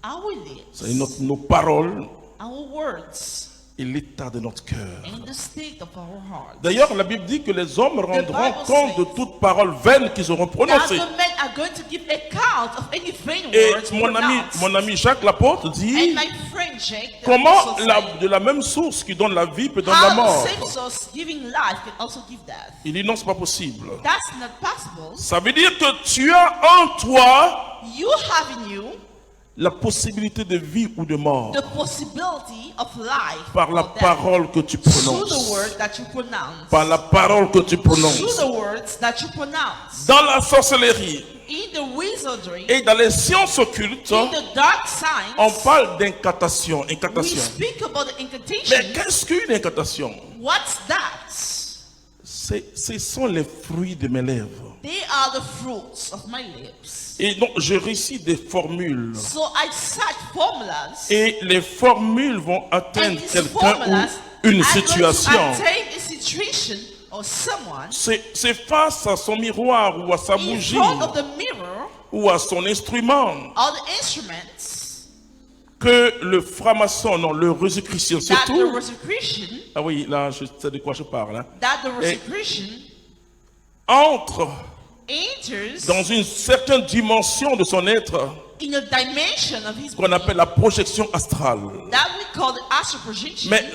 B: Our lips,
C: c'est-à-dire nos paroles
B: our words,
C: et l'état de notre cœur.
B: and the state of our heart.
C: D'ailleurs, la Bible dit que les hommes rendront
B: Bible
C: compte de
B: says
C: toute parole vaine qu'ils auront
B: That
C: prononcée.
B: the men are going to give account of any vain
C: Et
B: words
C: mon
B: pronounced.
C: ami Jacques l'apôtre
B: And
C: dit
B: my friend Jake, the
C: comment
B: apostle said,
C: de la même source qui donne la vie peut donner la
B: how
C: mort.
B: the same source giving life can also give death.
C: Il dit non, c'est pas possible.
B: That's not possible.
C: Ça veut dire que tu as en toi
B: You have in you
C: la possibilité de vie ou de mort
B: the possibility of life
C: par la
B: or death
C: parole que tu
B: through the
C: prononces.
B: word that you pronounce.
C: Par la parole que tu
B: Through
C: prononces.
B: the words that you pronounce.
C: Dans la sorcellerie
B: In the wizardry,
C: et dans les sciences occultes,
B: in the dark
C: on
B: science,
C: parle d'incantation.
B: we
C: Incantation.
B: speak about the
C: Mais
B: incantation.
C: qu'est-ce qu'une incantation?
B: What's that?
C: Ce sont les fruits de mes lèvres.
B: They are the fruits of my lips.
C: Et donc, je récite des formules.
B: So I cite formulas.
C: Et les formules vont
B: And
C: atteindre
B: these
C: quelqu'un
B: formulas
C: ou une
B: are going to
C: situation.
B: attain a situation or someone
C: C'est face à son miroir ou à sa
B: in
C: bougie
B: front of the mirror
C: ou à son instrument
B: or the instruments
C: que le franc-maçon, non, le Rosicrucien
B: that the
C: surtout.
B: Rosicrucian,
C: Ah oui, là, je sais de quoi je parle. Hein,
B: that the Rosicrucian
C: entre
B: enters
C: dans une certaine dimension de son être
B: in a dimension of his
C: qu'on
B: being
C: appelle la projection astrale.
B: that we call the astral projection.
C: Mais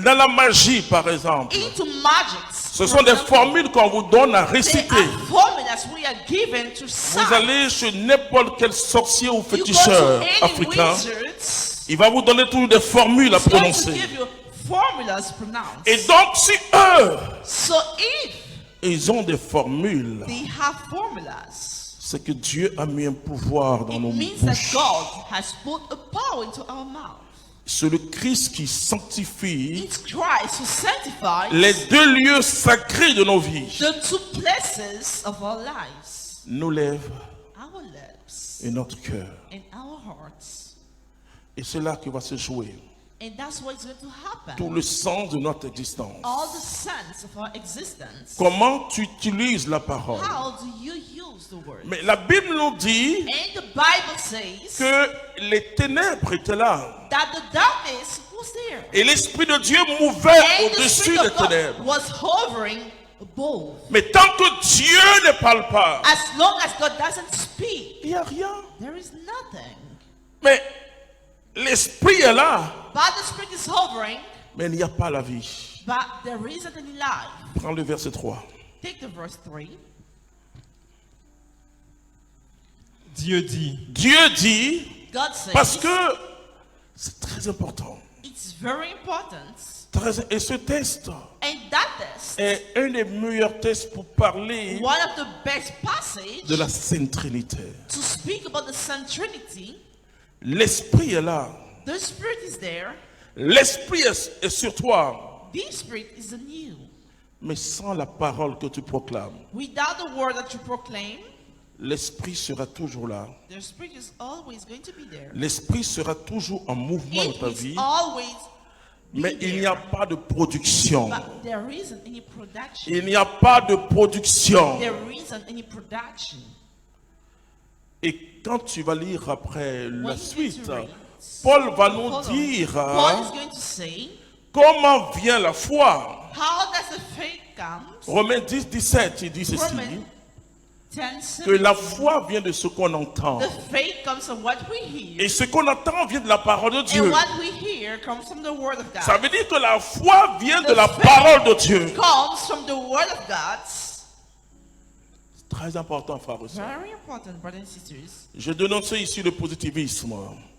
C: dans la magie, par exemple,
B: Into magics.
C: ce sont des formules qu'on vous donne à
B: They
C: réciter.
B: are formulas we are given to
C: Vous
B: cite.
C: allez chez n'importe quel sorcier ou
B: You go
C: féticheur
B: to any
C: africain,
B: wizards,
C: il va vous donner toujours des formules à
B: he's going to
C: prononcer.
B: give you formulas pronounced.
C: Et donc, si eux,
B: So if
C: ils ont des formules,
B: they have formulas,
C: c'est que Dieu a mis un pouvoir dans
B: it
C: nos
B: means that
C: bouches.
B: God has put a power into our mouth.
C: C'est le Christ qui sanctifie
B: It's Christ who sanctifies
C: les deux lieux sacrés de nos vies.
B: the two places of our lives,
C: Nos lèvres
B: our lips
C: et notre cœur.
B: and our hearts.
C: Et c'est là que va se jouer
B: And that's what's going to happen.
C: tout le sens de notre existence.
B: All the sense of our existence.
C: Comment tu utilises la parole?
B: How do you use the word?
C: Mais la Bible nous dit
B: And the Bible says
C: que les ténèbres étaient là.
B: that the darkness was there.
C: Et l'Esprit de Dieu mouvait
B: And the
C: au-dessus
B: Spirit
C: des
B: of God
C: ténèbres.
B: was hovering above.
C: Mais tant que Dieu ne parle pas,
B: As long as God doesn't speak,
C: il n'y a rien.
B: there is nothing.
C: Mais l'Esprit est là,
B: But the Spirit is hovering,
C: mais il n'y a pas la vie.
B: but there isn't any life.
C: Prends le verset 3.
B: Take the verse 3.
D: Dieu dit.
C: Dieu dit,
B: God says,
C: parce que c'est très important.
B: it's very important.
C: Et ce test
B: And that test,
C: est un des meilleurs tests pour parler
B: one of the best passages
C: de la Sainte Trinité.
B: to speak about the Saint Trinity.
C: L'Esprit est là.
B: The Spirit is there.
C: L'Esprit est sur toi.
B: The Spirit is in you.
C: Mais sans la parole que tu proclames,
B: Without the word that you proclaim,
C: l'Esprit sera toujours là.
B: the Spirit is always going to be there.
C: L'Esprit sera toujours en mouvement dans
B: It
C: ta
B: is
C: vie.
B: always be
C: Mais il n'y a
B: there.
C: pas de production.
B: But there isn't any production.
C: Il n'y a pas de production.
B: There isn't any production.
C: Et quand tu vas lire après la
B: When you
C: suite,
B: get to read,
C: Paul va nous
B: follow.
C: dire
B: Paul is going to say,
C: comment vient la foi.
B: how does the faith come?
C: Romains 10, 17, il dit ceci,
B: Romans 10,
C: que la foi vient de ce qu'on entend.
B: the faith comes from what we hear.
C: Et ce qu'on entend vient de la parole de Dieu.
B: And what we hear comes from the word of
C: Ça
B: God.
C: veut dire que la foi vient de
B: The
C: la
B: faith
C: parole de Dieu.
B: comes from the word of God.
C: C'est très important, frères et sœurs.
B: Very important, brothers and sisters.
C: Je dénonce ici le positivisme.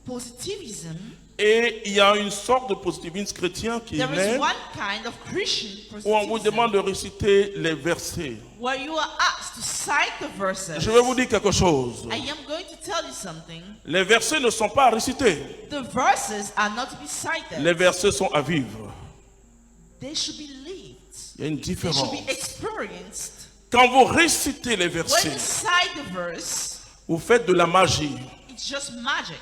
B: Positivism.
C: Et il y a une sorte de positivisme chrétien qui
B: There
C: est
B: is one kind of Christian
C: où on vous demande
B: positivism
C: de réciter les versets.
B: where you are asked to cite the verses.
C: Je vais vous dire quelque chose.
B: I am going to tell you something.
C: Les versets ne sont pas à réciter.
B: The verses are not to be cited.
C: Les versets sont à vivre.
B: They should be lived.
C: Il y a une
B: They should
C: différence.
B: be experienced.
C: Quand vous récitez les
B: When you
C: versets,
B: cite the verse,
C: vous faites de la magie.
B: it's just magic.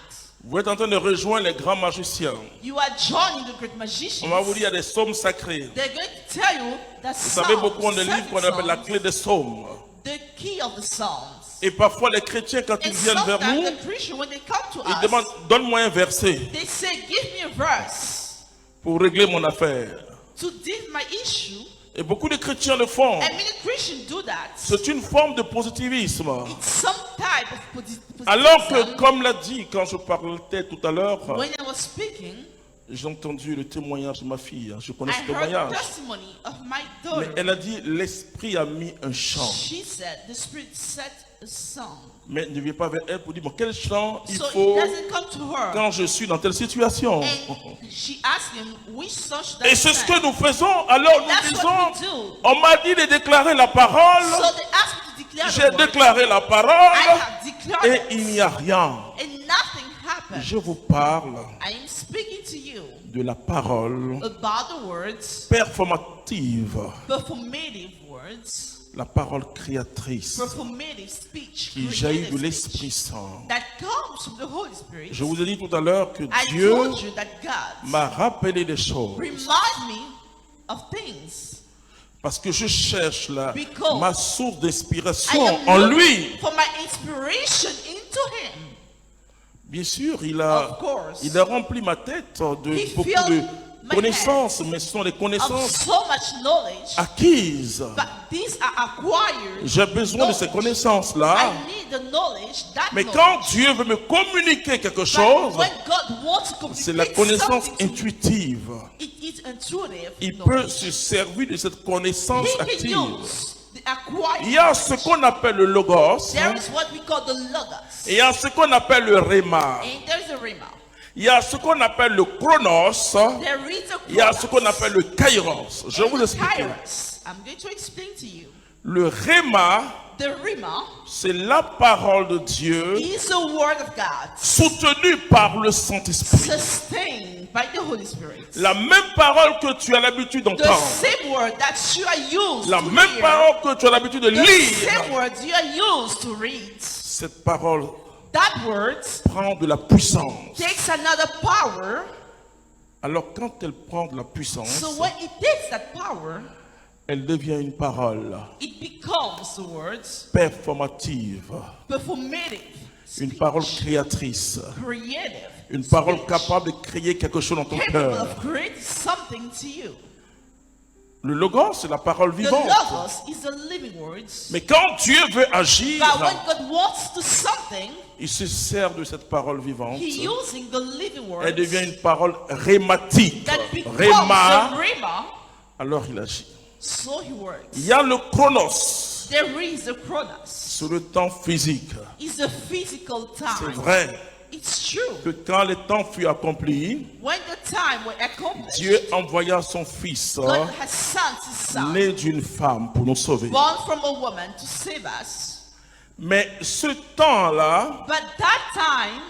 C: Vous êtes en train de rejoindre les grands magiciens.
B: You are joining the great
C: On
B: magicians.
C: va vous dire des psaumes sacrés.
B: They're going to tell you that
C: Vous savez, beaucoup ont des livres qu'on appelle la clé des psaumes.
B: the key of the Psalms.
C: Et parfois, les chrétiens, quand ils
B: And
C: viennent vers nous,
B: sometimes the Christians, when they come to
C: ils
B: us,
C: demandent, donne-moi un verset
B: they say, give me a verse
C: pour régler mon affaire.
B: to deal my issue.
C: Et beaucoup de chrétiens le font.
B: And many Christians do that.
C: C'est une forme de positivisme.
B: It's some type of
C: Alors que,
B: positivism.
C: comme l'a dit quand je parlais tout à l'heure,
B: When I was speaking,
C: j'ai entendu le témoignage de ma fille. Je connais
B: I
C: ce
B: heard the
C: témoignage.
B: testimony of my
C: Mais
B: daughter.
C: elle a dit, l'Esprit a mis un chant.
B: She said the Spirit set a song.
C: Mais ne viens pas vers elle pour dire, bon, quel chant il
B: So
C: faut
B: it doesn't come to her.
C: quand je suis dans telle situation.
B: And she asked him which song should I
C: Et c'est ce que
B: sing.
C: nous faisons. Alors
B: That's
C: nous
B: what we
C: disons,
B: do.
C: on m'a dit de déclarer la
B: So
C: parole.
B: they asked me to declare
C: J'ai
B: the word.
C: déclaré la
B: I
C: parole.
B: have declared
C: Et
B: it.
C: il n'y a rien.
B: And nothing happened.
C: Je vous parle
B: I am speaking to you
C: de la parole
B: about the words,
C: performative,
B: performative words,
C: la parole créatrice
B: performative speech,
C: qui jaillit de
B: creative
C: l'Esprit
B: speech
C: Saint.
B: that comes from the Holy Spirit.
C: Je vous ai dit tout à l'heure que
B: I
C: Dieu
B: told you that God
C: m'a rappelé des choses
B: remind me of things.
C: parce que je cherche
B: Because
C: ma source
B: I
C: d'inspiration
B: am
C: en
B: looking
C: lui.
B: for my inspiration into Him.
C: Bien sûr, il
B: Of course.
C: a rempli ma tête de
B: He
C: beaucoup
B: filled
C: de
B: my
C: connaissances, mais ce sont des
B: Of
C: connaissances
B: so much knowledge,
C: acquises.
B: but these are acquired.
C: J'ai besoin de ces connaissances-là.
B: I need the knowledge, that
C: Mais
B: knowledge.
C: quand Dieu veut me communiquer quelque
B: But
C: chose,
B: when God wants to
C: c'est la
B: communicate
C: connaissance
B: something to me,
C: intuitive.
B: it is intuitive
C: Il peut
B: knowledge.
C: se servir de cette connaissance
B: He can
C: active.
B: use the acquired
C: Il y a ce qu'on appelle le logos,
B: There is what we call the logos.
C: et il y a ce qu'on appelle le rhéma.
B: And there is a rhema.
C: Il y a ce qu'on appelle le chronos,
B: There is a
C: il y a ce qu'on
B: chronos
C: appelle le kairos. Je vais
B: and
C: vous
B: the
C: expliquer.
B: kairos. I'm going to explain to you.
C: Le rhéma,
B: The rhema
C: c'est la parole de Dieu
B: is the word of God
C: soutenue par le Saint-Esprit.
B: sustained by the Holy Spirit.
C: La même parole que tu as l'habitude
B: The
C: d'entendre,
B: same word that you are used
C: la
B: to
C: même
B: hear,
C: parole que tu as l'habitude de
B: the
C: lire,
B: same words you are used to read.
C: cette parole
B: That word
C: prend de la puissance.
B: takes another power.
C: Alors quand elle prend de la puissance,
B: So when it takes that power,
C: elle devient une parole
B: it becomes the words
C: performative,
B: performative,
C: une
B: speech,
C: parole créatrice,
B: creative,
C: une parole
B: speech,
C: capable de créer quelque chose dans ton
B: capable
C: cœur.
B: of creating something to you.
C: Le logos, c'est la parole
B: The
C: vivante.
B: logos is the living words.
C: Mais quand Dieu veut agir,
B: But when God wants to something,
C: il se sert de cette parole vivante.
B: He using the living words
C: Elle devient une parole rhématique.
B: that becomes
C: Rhéma,
B: the rhema.
C: alors il agit.
B: So He works.
C: Il y a le chronos.
B: There is a chronos.
C: C'est le temps physique.
B: It's a physical
C: C'est
B: time.
C: vrai
B: It's true.
C: que quand le temps fut accompli,
B: When the time was accomplished,
C: Dieu envoya son Fils,
B: God has sent his son,
C: né d'une femme, pour nous sauver.
B: born from a woman, to save us.
C: Mais ce temps-là
B: But that time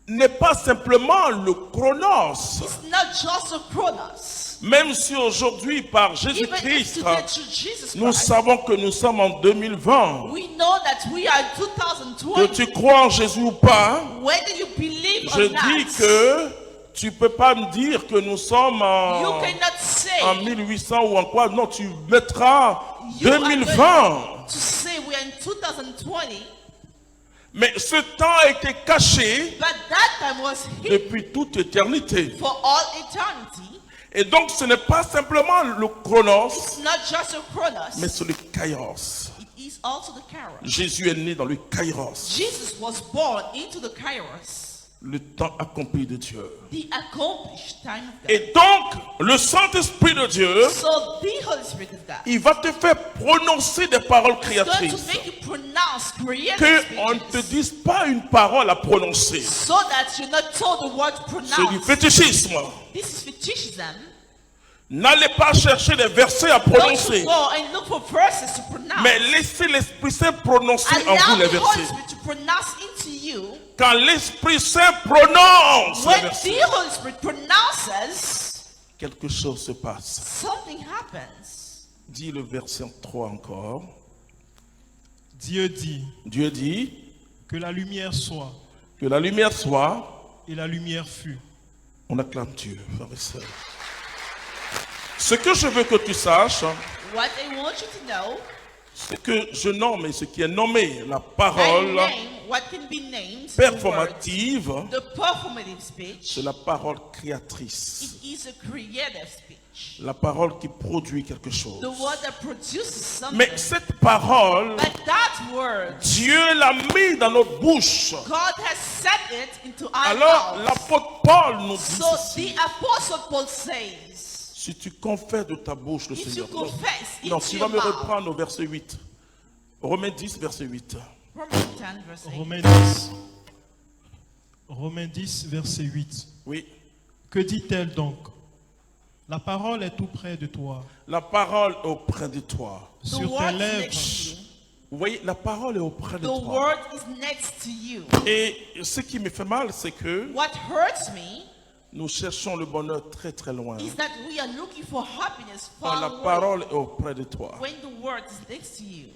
C: n'est pas simplement le chronos.
B: is not just a chronos.
C: Même si aujourd'hui, par
B: Even if
C: Jésus-Christ,
B: today through Jesus
C: nous
B: Christ,
C: savons que nous sommes en 2020,
B: we know that we are in
C: que
B: 2020.
C: tu crois en Jésus ou pas,
B: Whether you believe
C: je
B: or
C: dis
B: not,
C: que tu peux pas me dire que nous sommes
B: you
C: en
B: cannot say
C: 1800 ou en quoi. Non, tu mettras
B: you are
C: 2020.
B: going to say we are in 2020,
C: Mais ce temps a été caché
B: but that time was hidden
C: depuis toute éternité.
B: for all eternity.
C: Et donc ce n'est pas simplement le chronos,
B: It's not just a chronos,
C: mais c'est le kairos.
B: it is also the kairos.
C: Jésus est né dans le kairos,
B: Jesus was born into the kairos,
C: le temps accompli de Dieu.
B: the accomplished time of God.
C: Et donc, le Saint-Esprit de Dieu,
B: So the Holy Spirit of God
C: il va te faire prononcer des paroles
B: is going to
C: créatrices.
B: make you pronounce creative
C: Qu'on ne te
B: speeches,
C: dise pas une parole à prononcer.
B: so that you're not told the word
C: C'est du
B: pronounce.
C: fétichisme.
B: This is fetishism.
C: N'allez pas chercher des versets à
B: Don't
C: prononcer,
B: you go and look for verses to pronounce.
C: mais laissez l'Esprit Saint prononcer en vous
B: Allow
C: les
B: the Holy
C: versets.
B: Spirit to pronounce into you.
C: Quand l'Esprit Saint prononce les
B: When
C: versets,
B: the Holy Spirit pronounces,
C: quelque chose se passe.
B: something happens.
C: Dis le verset 3 encore.
D: Dieu dit
C: Dieu dit
D: que la lumière soit,
C: que la lumière soit.
D: et la lumière fut.
C: On acclame Dieu, frères et sœurs. Ce que je veux que tu saches,
B: What I want you to know,
C: c'est que je nomme ce qui est nommé la
B: I
C: parole
B: name what can be named the word,
C: performative,
B: the performative speech.
C: c'est la parole créatrice.
B: It is a creative speech.
C: La parole qui produit quelque chose.
B: The word that produces something.
C: Mais cette parole,
B: But that word,
C: Dieu l'a mis dans notre bouche.
B: God has set it into our
C: Alors
B: mouths.
C: l'apôtre Paul nous dit
B: So
C: ceci.
B: the apostle Paul says,
C: Si tu confesses de ta bouche le
B: if you
C: Seigneur.
B: confess
C: Non,
B: into
C: tu
B: your
C: vas me
B: mouth,
C: reprendre au verset 8. Romains 10, verset 8.
B: Romans 10 verse 8.
D: Romains 10. Romains 10, verset 8.
C: Oui.
D: Que dit-elle donc? La parole est tout près de toi,
C: La parole est auprès de toi.
B: The
D: sur tes
B: word is
D: lèvres.
B: next to you.
C: Vous voyez, la parole est auprès de
B: The
C: toi.
B: word is next to you.
C: Et ce qui me fait mal, c'est que
B: What hurts me
C: nous cherchons le bonheur très très loin.
B: is that we are looking for happiness
C: Quand
B: far
C: la
B: away
C: parole est auprès de toi.
B: when the word is next to you.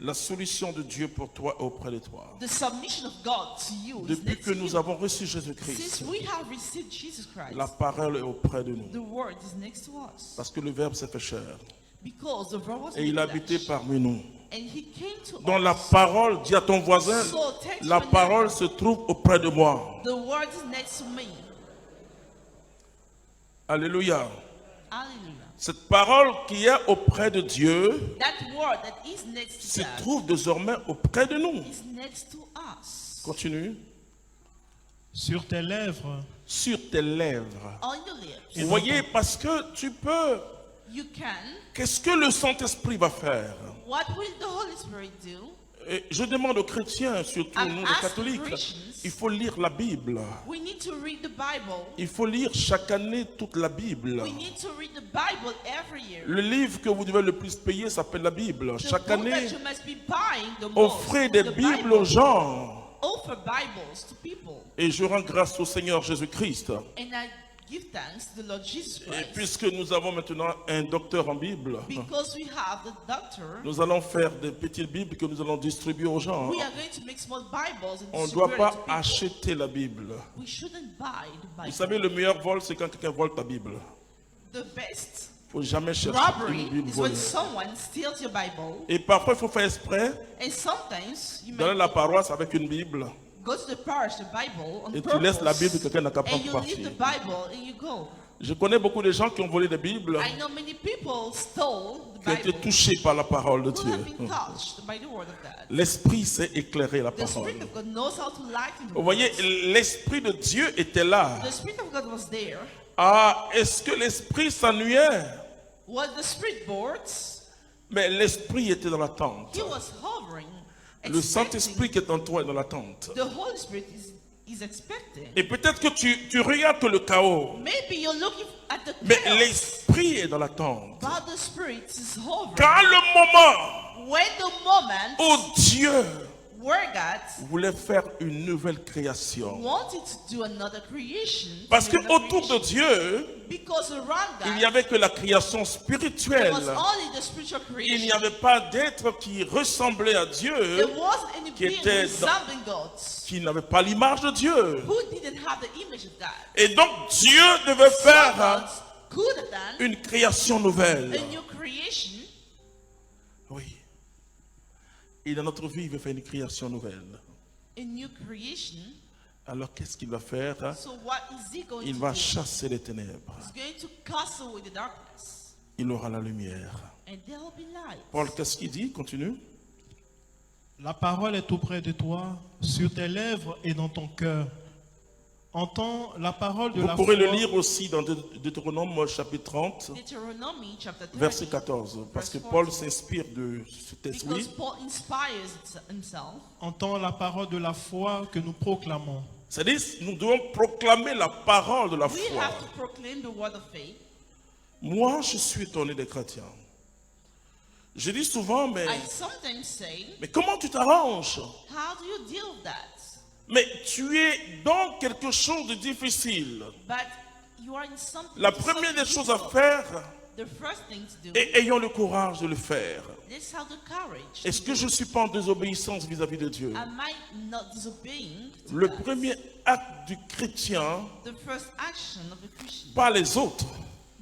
C: La solution de Dieu pour toi est auprès de toi.
B: The submission of God to you is
C: Depuis
B: next
C: que
B: to
C: nous
B: you.
C: avons reçu
B: Since
C: Jésus-Christ,
B: we have received Jesus Christ,
C: la parole est auprès de nous.
B: the word is next to us.
C: Parce que le Verbe s'est fait chair.
B: Because the word was
C: Et il
B: made
C: a habité
B: flesh,
C: parmi nous.
B: and he came to
C: Dans la
B: us.
C: parole, dis à ton voisin,
B: So text
C: la
B: your
C: parole
B: neighbor.
C: se trouve auprès de moi.
B: The word is next to me.
C: Alléluia.
B: Hallelujah.
C: Cette parole qui est auprès de Dieu
B: That word that is next
C: se
B: to God
C: trouve désormais auprès de nous.
B: is next to us.
C: Continue.
D: sur tes lèvres.
C: Sur tes lèvres.
B: On your lips.
C: Vous voyez, parce que tu peux.
B: You can.
C: Qu'est-ce que le Saint-Esprit va faire?
B: What will the Holy Spirit do?
C: Et je demande aux chrétiens, surtout
B: I'm
C: nous les
B: asking
C: catholiques,
B: Christians.
C: il faut lire la Bible.
B: We need to read the Bible.
C: Il faut lire chaque année toute la Bible.
B: We need to read the Bible every year.
C: Le livre que vous devez le plus payer s'appelle la Bible.
B: The
C: Chaque
B: book
C: année,
B: that you must be buying the most
C: offrez
B: is
C: des
B: the
C: Bibles
B: Bible.
C: aux gens.
B: Offer Bibles to people.
C: Et je rends grâce au Seigneur Jésus-Christ.
B: And I give thanks to the Lord Jesus
C: Et
B: Christ.
C: puisque nous avons maintenant un docteur en Bible,
B: Because we have the doctor,
C: nous allons faire des petites Bibles que nous allons distribuer aux gens.
B: we are going to make small Bibles and
C: On ne
B: distribute
C: doit
B: it
C: pas
B: to people.
C: acheter la Bible.
B: We shouldn't buy the
C: Vous
B: Bible.
C: savez, le meilleur vol, c'est quand quelqu'un vole ta Bible.
B: The best
C: Il ne faut jamais chercher
B: robbery
C: une Bible
B: is when
C: volée.
B: someone steals your Bible.
C: Et parfois, il faut faire exprès
B: And sometimes you
C: d'aller à
B: may
C: la paroisse avec une Bible.
B: go to the parish, the Bible, on
C: Et tu
B: purpose,
C: laisses la Bible, quelqu'un n'a qu'à
B: and
C: prendre
B: you
C: pour
B: leave the
C: partir.
B: Bible and you go.
C: Je connais beaucoup de gens qui ont volé des Bibles,
B: I know many people stole the
C: qui ont été
B: Bible
C: touchés par la parole de
B: who
C: Dieu.
B: have been touched by the word of God.
C: L'Esprit sait éclairer la
B: The
C: parole.
B: Spirit of God knows how to lighten the
C: Vous voyez,
B: words.
C: l'Esprit de Dieu était là.
B: The Spirit of God was there.
C: Ah, est-ce que l'Esprit s'ennuyait?
B: Was the Spirit bored?
C: Mais l'esprit était dans la tente.
B: He was hovering,
C: Le
B: expecting.
C: Saint-Esprit qui est en toi est dans la tente.
B: The Holy Spirit is expecting.
C: Et peut-être que tu regardes que le chaos,
B: Maybe you're looking at the
C: mais
B: chaos,
C: l'esprit est dans la tente.
B: but the Spirit is hovering.
C: Quand le moment
B: When the moment
C: où Dieu
B: where God
C: voulait faire une nouvelle création,
B: wanted to do another creation,
C: parce que
B: another
C: autour de
B: creation,
C: Dieu,
B: because around
C: il
B: God
C: n'y avait que la création
B: there
C: spirituelle.
B: was only the spiritual
C: Il
B: creation.
C: n'y avait pas d'être qui ressemblait à Dieu,
B: There wasn't any
C: qui
B: being
C: était
B: resembling God,
C: qui n'avait pas l'image de Dieu.
B: who didn't have the image of God.
C: Et donc Dieu devait
B: So
C: faire
B: God could have done
C: une création nouvelle.
B: a new creation.
C: Oui. Et dans notre vie, il veut faire une création nouvelle.
B: A new creation.
C: Alors qu'est-ce qu'il va faire?
B: So what is he going
C: Il
B: to
C: va
B: do?
C: chasser les ténèbres.
B: He's going to cast away the darkness,
C: Il aura la lumière.
B: and there will be light.
C: Paul, qu'est-ce qu'il dit? Continue.
D: La parole est auprès de toi, sur tes lèvres et dans ton cœur. Entends la parole de
C: Vous
D: la
C: pourrez
D: foi.
C: le lire aussi dans Deutéronome chapitre 30,
B: Deuteronomy chapter 30,
C: verset 14. Parce que Paul s'inspire de cet
B: because
C: esprit.
B: Paul inspires himself.
D: Entends la parole de la foi que nous proclamons.
C: C'est-à-dire, nous devons proclamer la parole de la
B: We
C: foi.
B: have to proclaim the word of faith.
C: Moi, je suis étonné des chrétiens. Je dis souvent,
B: I
C: mais
B: sometimes say,
C: comment tu t'arranges?
B: how do you deal with that?
C: Mais tu es dans quelque chose de difficile.
B: But you are in something.
C: La première des choses à
B: difficult.
C: faire,
B: The first thing to do
C: et ayons le courage de le faire.
B: is have the courage.
C: Est-ce
B: to
C: que
B: do
C: je ne suis pas en désobéissance vis-à-vis de Dieu?
B: Am I not disobeying to
C: Le
B: God?
C: premier acte du chrétien,
B: The first action of the Christian,
C: pas les autres,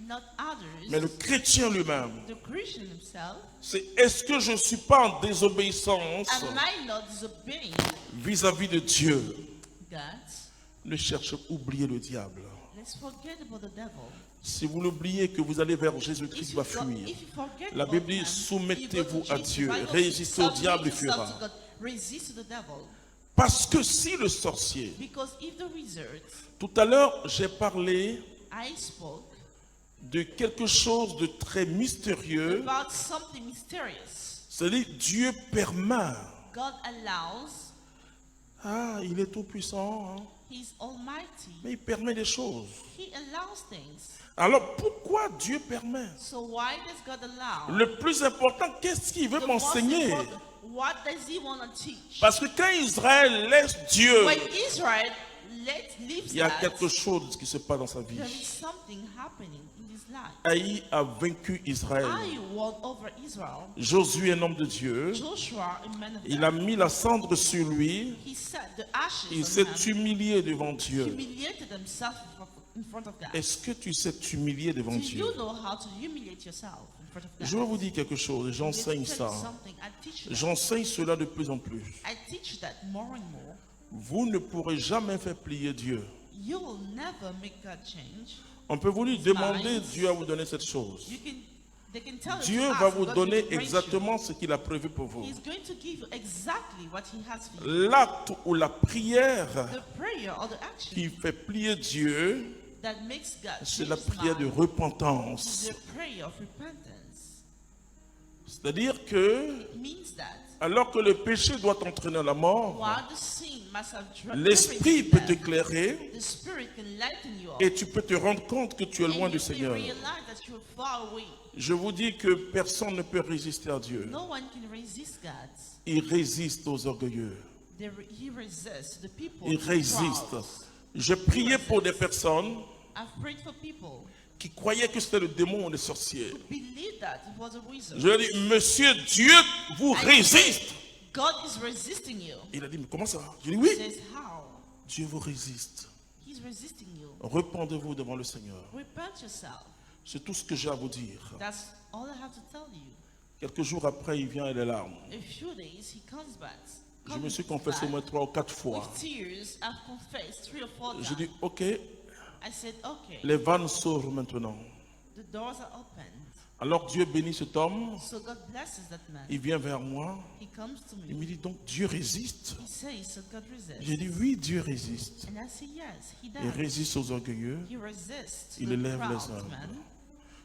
B: not others,
C: mais le chrétien lui-même,
B: the Christian himself.
C: c'est est-ce que je ne suis pas en désobéissance
B: Am I not disobeying
C: vis-à-vis de Dieu?
B: God?
C: Ne cherchez pas à oublier le diable.
B: Let's forget about the devil.
C: Si vous l'oubliez que vous allez vers Jésus-Christ, il va fuir.
B: If you forget
C: La
B: about
C: Bible dit,
B: him,
C: soumettez-vous
B: you go to
C: à
B: Jesus.
C: Dieu,
B: The Bible
C: résistez au
B: says,
C: diable, il
B: submit yourself
C: fuira.
B: to God. Resist the devil.
C: Parce que si le sorcier,
B: Because if the wizard,
C: tout à l'heure j'ai parlé
B: I spoke
C: de quelque chose de très mystérieux,
B: about something mysterious.
C: c'est-à-dire Dieu permet.
B: God allows,
C: Ah, il est tout puissant, hein,
B: He's almighty.
C: mais il permet des choses.
B: He allows things.
C: Alors pourquoi Dieu permet?
B: So why does God allow?
C: Le plus important, qu'est-ce qu'il veut
B: The most
C: m'enseigner?
B: important, what does He want to teach?
C: Parce que quand Israël laisse Dieu,
B: When Israel leaves
C: il y a
B: God,
C: quelque chose qui se passe dans sa vie.
B: there is something happening in his life.
C: Haï a vaincu Israël.
B: I won over Israel.
C: Josué, un homme de Dieu,
B: Joshua, a man of
C: il
B: God,
C: a mis la cendre sur lui.
B: he set the ashes
C: Il
B: on
C: s'est
B: him,
C: humilié devant Dieu.
B: humiliated himself in front of God.
C: Est-ce que tu sais t'humilier devant
B: Do
C: Dieu?
B: you know how to humiliate yourself in front of God?
C: Je vais vous dire quelque chose,
B: Let me
C: j'enseigne
B: tell
C: ça.
B: you something. I teach that.
C: J'enseigne cela de plus en plus.
B: I teach that more and more.
C: Vous ne pourrez jamais faire plier Dieu.
B: You will never make God change.
C: On peut vous lui demander, Dieu va vous donner cette chose.
B: They can tell
C: Dieu
B: you to
C: va
B: ask,
C: vous
B: God
C: donner
B: will grant you.
C: exactement ce qu'il a prévu pour vous.
B: He's going to give you exactly what He has for you.
C: L'acte ou la prière
B: The prayer or the action
C: qui fait plier Dieu,
B: that makes God
C: c'est
B: change
C: la
B: His
C: prière de
B: mind
C: repentance.
B: is the prayer of repentance.
C: C'est-à-dire que,
B: It means that
C: alors que le péché doit t'entraîner à la mort,
B: while the sin must have
C: l'Esprit
B: driven
C: peut
B: you to death,
C: t'éclairer
B: the Spirit can lighten you up.
C: et tu peux te rendre compte que tu es
B: And
C: loin du
B: you will
C: Seigneur.
B: realize that you're far away.
C: Je vous dis que personne ne peut résister à Dieu.
B: No one can resist God.
C: Il résiste aux orgueilleux.
B: He resists the people.
C: Il
B: who
C: résiste.
B: proud.
C: Je priais pour des personnes
B: I've prayed for people
C: qui croyaient que c'était le démon ou les sorciers.
B: who believe that it was a wizard.
C: Je lui ai dit, Monsieur, Dieu vous
B: I
C: résiste.
B: said, God is resisting you.
C: Il a dit, mais comment ça? Je lui ai
B: He
C: dit, oui.
B: says, how?
C: Dieu vous résiste.
B: He's resisting you.
C: Repentez-vous devant le Seigneur.
B: Repent yourself.
C: C'est tout ce que j'ai à vous dire.
B: That's all I have to tell you.
C: Quelques jours après, il vient et les larmes.
B: A few days, he comes back.
C: Je me suis confessé au moins 3 ou 4 fois.
B: With tears, I've confessed 3 or 4
C: J'ai
B: times.
C: dit, ok,
B: I said, okay,
C: les vannes s'ouvrent maintenant.
B: the doors are opened.
C: Alors Dieu bénit cet homme.
B: So God blesses that man.
C: Il vient vers moi.
B: He comes to
C: Il
B: me.
C: me dit, donc Dieu résiste.
B: He says, so God resists.
C: J'ai dit, oui, Dieu résiste.
B: And I say, yes, he
C: Il
B: does.
C: résiste aux orgueilleux.
B: He resists
C: Il
B: the
C: élève les
B: proud
C: hommes.
B: man.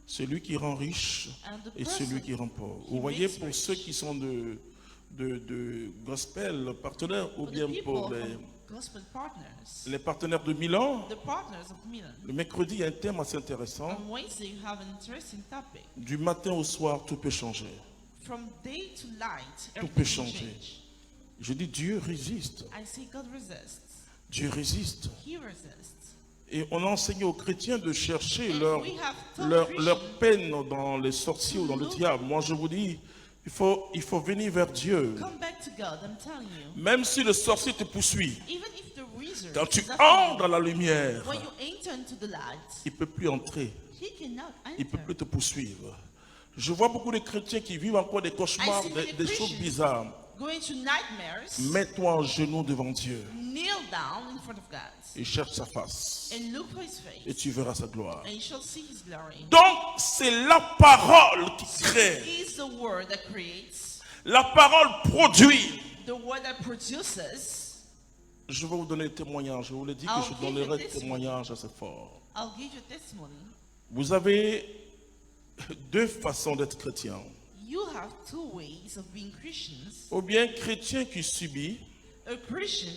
C: celui qui rend riche
B: and the
C: et celui
B: person
C: qui rend pauvre.
B: he
C: Vous voyez,
B: makes
C: pour
B: rich.
C: ceux qui sont de gospel partenaires ou
B: For the
C: bien
B: people
C: pour
B: from gospel partners,
C: les partenaires de Milan,
B: the partners of Milan.
C: le mercredi, il y a un thème assez intéressant.
B: On Wednesday, you have an interesting topic.
C: Du matin au soir, tout peut changer.
B: From day to night,
C: Tout peut
B: everything will
C: changer.
B: change.
C: Je dis, Dieu résiste.
B: I say God resists.
C: Dieu résiste.
B: He resists.
C: Et on a enseigné aux chrétiens de chercher
B: And
C: leur,
B: we have taught
C: leur
B: Christians
C: peine dans les sorciers ou dans le diable. Moi, je vous dis, il faut venir vers Dieu.
B: come back to God, I'm telling you.
C: Même si le sorcier te poursuit,
B: Even if the wizard
C: quand tu
B: is after
C: entres
B: you,
C: dans la lumière,
B: when you enter into the light,
C: il ne peut plus entrer.
B: he cannot
C: Il ne peut
B: enter.
C: plus te poursuivre. Je vois beaucoup de chrétiens qui vivent encore des cauchemars,
B: I see many
C: des choses
B: Christians
C: bizarres.
B: Going to nightmares,
C: Mets-toi en genoux devant Dieu
B: kneel down in front of God
C: et cherche sa face.
B: and look for his
C: Et
B: face,
C: tu verras sa gloire.
B: and you shall see his glory.
C: Donc, c'est la parole qui crée.
B: It is the word that creates,
C: La parole produit.
B: the word that produces.
C: Je vais vous donner des témoignages. Je vous l'ai dit que
B: I'll
C: je
B: give you
C: donnerai des
B: this
C: témoignages assez forts.
B: I'll give you testimony.
C: Vous avez deux façons d'être chrétien.
B: You have two ways of being Christians.
C: Ou bien chrétien qui subit
B: A Christian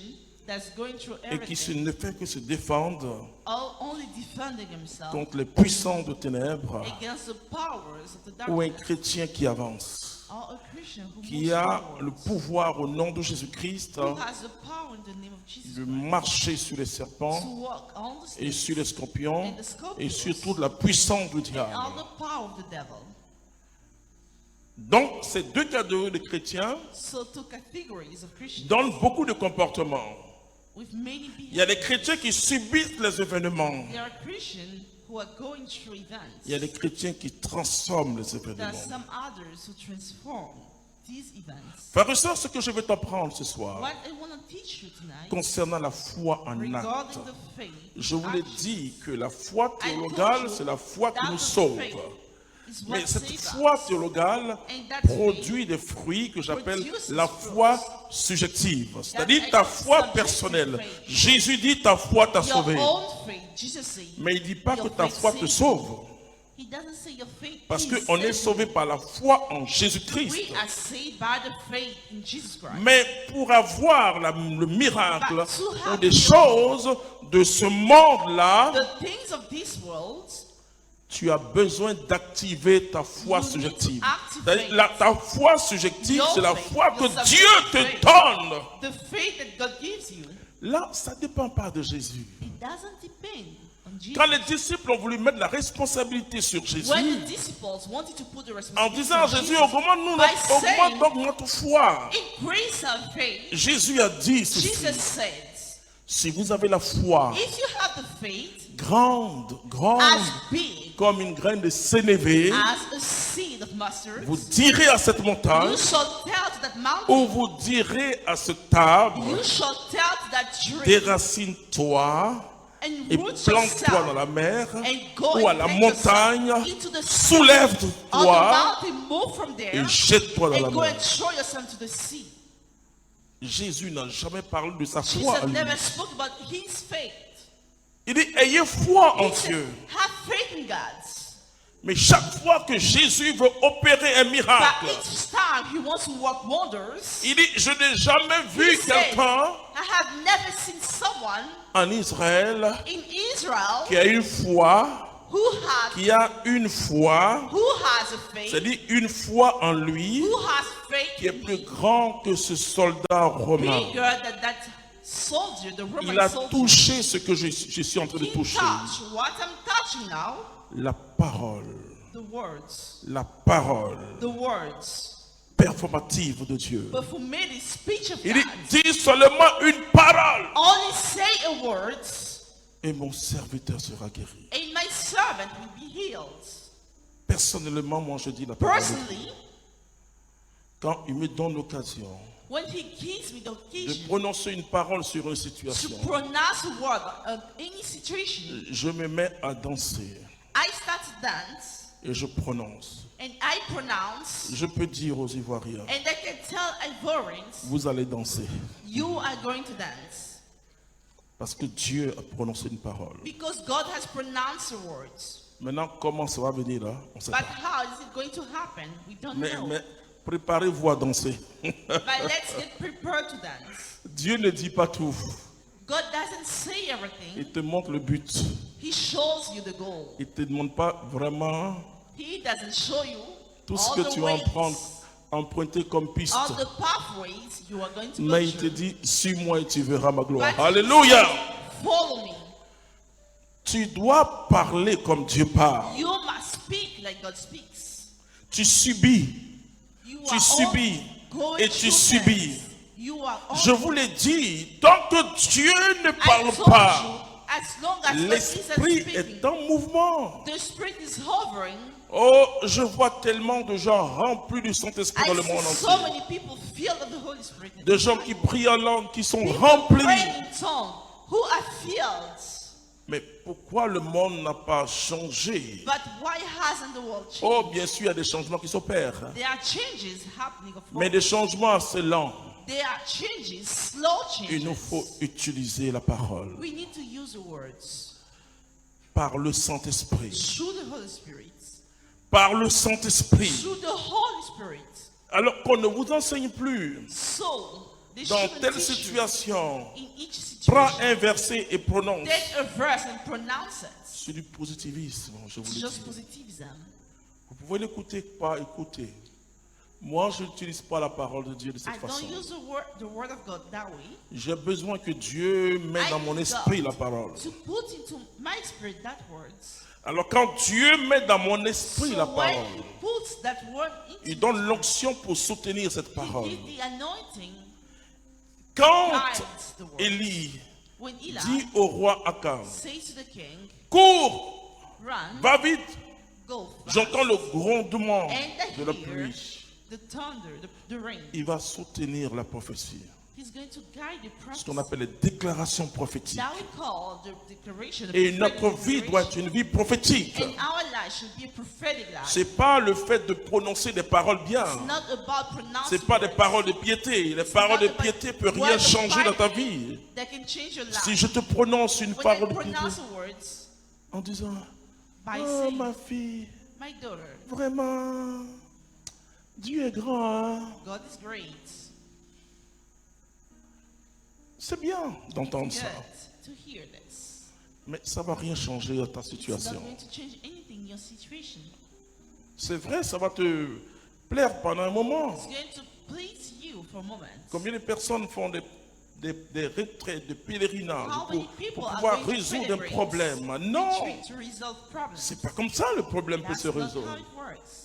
B: that's going through
C: et qui
B: everything,
C: ne fait que se défendre
B: only defending himself
C: contre les puissants de ténèbres.
B: against the powers of the
C: Ou un
B: darkness.
C: chrétien qui avance,
B: Or a Christian who
C: qui
B: moves
C: a
B: forward,
C: le pouvoir au nom de Jésus-Christ
B: who has the power in the name of Jesus
C: de
B: Christ
C: marcher sur les
B: to
C: serpents
B: walk on the
C: et
B: snakes
C: sur les scorpions
B: and the scorpions
C: et surtout de la puissance du
B: and
C: diable.
B: all the power of the devil.
C: Donc, ces deux catégories de chrétiens
B: So two categories of Christians
C: donnent beaucoup de comportements.
B: with many
C: Il y a
B: behaviors.
C: des chrétiens qui subissent les événements.
B: There are Christians who are going through events.
C: Il y a des chrétiens qui transforment les
B: There are
C: événements.
B: some others who transform these events.
C: Frères et sœurs, ce que je vais t'apprendre ce soir
B: What I want to teach you tonight
C: concernant la foi en acte.
B: regarding the faith,
C: Je vous l'ai
B: action,
C: dit que la foi
B: I told
C: théologale,
B: you
C: c'est la foi qui
B: that
C: nous
B: the
C: sauve.
B: faith is what
C: Mais cette
B: saves
C: foi
B: us.
C: théologale
B: And that
C: produit des fruits que j'appelle
B: produces
C: la
B: fruits.
C: foi subjective. C'est-à-dire ta foi
B: subjective
C: personnelle.
B: faith.
C: Jésus dit ta foi t'a
B: Your
C: sauvé.
B: own faith, Jesus said.
C: Mais il ne dit pas que
B: your
C: ta
B: faith
C: foi te
B: saves
C: sauve.
B: He doesn't say your faith
C: Parce
B: is
C: qu'on est
B: saving
C: sauvé
B: you.
C: par la foi en Jésus-Christ.
B: We are saved by the faith in Jesus Christ.
C: Mais pour avoir le miracle
B: But to have
C: ou des
B: the
C: choses de ce monde-là,
B: The things of this world,
C: tu as besoin d'activer ta foi
B: You need to
C: subjective.
B: activate
C: C'est-à-dire, ta foi subjective,
B: your
C: c'est la
B: faith,
C: foi que
B: your
C: Dieu
B: subjective
C: te
B: faith.
C: donne.
B: the faith that God gives you,
C: Là, ça ne dépend pas de Jésus.
B: it doesn't depend on Jesus.
C: Quand les disciples ont voulu mettre la responsabilité sur Jésus,
B: When the disciples wanted to put the
C: en
B: responsibility
C: disant à
B: on
C: Jésus,
B: Jesus,
C: augmente
B: by saying,
C: augmente donc notre foi.
B: increase our faith,
C: Jésus a dit ceci,
B: Jesus said,
C: si vous avez la foi
B: if you have the faith
C: grande,
B: as big
C: comme une graine de sénévé,
B: as a seed of mustard,
C: vous direz à cette montagne,
B: you shall tell to that mountain,
C: ou vous direz à ce arbre,
B: you shall tell to that tree,
C: déracine-toi
B: and
C: et
B: root
C: plante-toi dans
B: yourself,
C: la mer
B: and go
C: ou à
B: and
C: la
B: plant
C: montagne,
B: yourself into the sea. On the
C: soulève-toi
B: mountain, move from there,
C: et jette-toi dans la
B: and go
C: mer.
B: and throw yourself to the sea.
C: Jésus n'a jamais parlé de sa foi
B: Jesus
C: à lui.
B: never spoke about his faith.
C: Il dit, ayez foi en
B: He said,
C: Dieu.
B: have faith in God.
C: Mais chaque fois que Jésus veut opérer un
B: But
C: miracle,
B: each time he wants to work wonders,
C: il dit, je n'ai jamais
B: he
C: vu
B: said,
C: quelqu'un
B: I have never seen someone
C: en Israël
B: in Israel
C: qui a une foi,
B: who has a faith,
C: c'est-à-dire une foi en lui,
B: who has faith
C: qui est
B: in
C: plus
B: me,
C: grand que ce soldat romain.
B: bigger than that soldier, the
C: Il
B: Roman
C: a
B: soldier.
C: touché ce que je suis en train de
B: He
C: toucher.
B: touched what I'm touching now,
C: La parole,
B: the words,
C: la parole
B: the words.
C: performative de Dieu.
B: But for me, the speech of
C: Il
B: God,
C: dit, dis seulement une parole
B: only say a word,
C: et mon serviteur sera guéri.
B: and my servant will be healed.
C: Personnellement, moi je dis la parole.
B: Personally,
C: Quand il me donne l'occasion
B: when he gives me the
C: de
B: occasion
C: prononcer une parole sur une
B: to
C: situation,
B: pronounce a word of any situation,
C: je me mets à danser
B: I start to dance
C: et je prononce.
B: and I pronounce,
C: Je peux dire aux Ivoiriens,
B: and I can tell Ivorians,
C: vous allez danser.
B: you are going to dance.
C: Parce que Dieu a prononcé une parole.
B: Because God has pronounced the words.
C: Maintenant, comment ça va venir là? On sait
B: But
C: pas.
B: how is it going to happen? We don't know.
C: Mais préparez-vous à danser.
B: But let's get prepared to dance.
C: Dieu ne dit pas tout.
B: God doesn't say everything.
C: Il te montre le but.
B: He shows you the goal.
C: Il ne te demande pas vraiment
B: He doesn't show you
C: tout ce
B: all
C: que
B: the
C: tu vas
B: ways,
C: emprunter comme piste.
B: all the pathways you are going to go
C: Mais il te
B: through.
C: dit, suis-moi et tu verras ma gloire.
B: But he
C: Alléluia.
B: says, follow me.
C: Tu dois parler comme Dieu parle.
B: You must speak like God speaks.
C: Tu subis.
B: You
C: Tu
B: are
C: subis
B: all going
C: et tu
B: through
C: subis.
B: things. You are all
C: Je vous l'ai dit, tant que Dieu ne
B: I
C: parle
B: told
C: pas,
B: you, as long as God
C: l'esprit
B: isn't
C: est
B: speaking,
C: en mouvement.
B: the spirit is hovering.
C: Oh, je vois tellement de gens remplis du Saint-Esprit
B: I
C: dans le
B: see
C: monde
B: so
C: entier.
B: many people filled with the Holy Spirit.
C: Des gens qui prient en langue, qui sont
B: People
C: remplis.
B: praying in tongue who are filled.
C: Mais pourquoi le monde n'a pas changé?
B: But why hasn't the world changed?
C: Oh, bien sûr, il y a des changements qui s'opèrent.
B: There are changes happening, of
C: Mais
B: course.
C: des changements assez lents.
B: There are changes, slow
C: Il nous
B: changes.
C: faut utiliser la parole
B: We need to use the words
C: par le Saint-Esprit.
B: through the Holy Spirit.
C: Par le Saint-Esprit.
B: Through the Holy Spirit.
C: Alors qu'on ne vous enseigne plus
B: So, they
C: dans
B: shouldn't
C: telle
B: teach you
C: situation.
B: in each
C: Prends
B: situation.
C: un verset et prononce.
B: Take a verse and pronounce it.
C: C'est du positivisme, je vous
B: It's
C: le
B: just
C: dis.
B: positivism.
C: Vous pouvez l'écouter, pas écouter. Moi, je n'utilise pas la parole de Dieu de
B: I
C: cette
B: don't
C: façon.
B: use the word of God that way.
C: J'ai besoin que Dieu mette
B: I
C: dans mon
B: need
C: esprit
B: God
C: la parole.
B: to put into my spirit that words.
C: Alors quand Dieu met dans mon esprit
B: So
C: la
B: when
C: parole,
B: he puts that word
C: il
B: into
C: donne
B: me,
C: l'onction pour soutenir cette
B: he
C: parole.
B: gives the anointing.
C: Quand
B: guides the word.
C: Élie
B: When Eli
C: dit au roi Akab,
B: says to the king,
C: cours,
B: run,
C: va vite,
B: go fast,
C: j'entends le grondement
B: and
C: de la
B: hear
C: pluie.
B: the thunder, the rain.
C: Il va soutenir la prophétie.
B: He's going to guide the
C: Ce qu'on
B: prophecy.
C: appelle les déclarations prophétiques.
B: That we call the declaration. the
C: Et
B: prophetic
C: notre vie doit être
B: declaration.
C: une vie prophétique.
B: And our life should be a prophetic life.
C: C'est pas le fait de prononcer des paroles bien.
B: It's not about pronouncing
C: C'est pas des
B: words.
C: paroles de piété. Les paroles de piété ne peuvent rien changer dans ta vie.
B: That can change your life.
C: Si je te prononce une
B: When I
C: parole de piété
B: pronounce the words
C: en disant,
B: by
C: oh
B: saying,
C: ma fille,
B: my daughter,
C: vraiment, Dieu est grand. Hein?
B: God is great.
C: C'est bien d'entendre
B: Good
C: ça.
B: to hear this.
C: Mais ça va rien changer à ta
B: It's not
C: situation.
B: going to change anything in your situation.
C: C'est vrai, ça va te plaire pendant un moment.
B: It's going to please you for a moment.
C: Combien de personnes font des retraites, des pèlerinages
B: How many
C: pour
B: people are
C: pouvoir
B: going to
C: résoudre un
B: celebrate
C: problème? Non,
B: retreat to resolve problems?
C: c'est pas comme ça le problème peut
B: That's
C: se
B: not how
C: résoudre.
B: it works.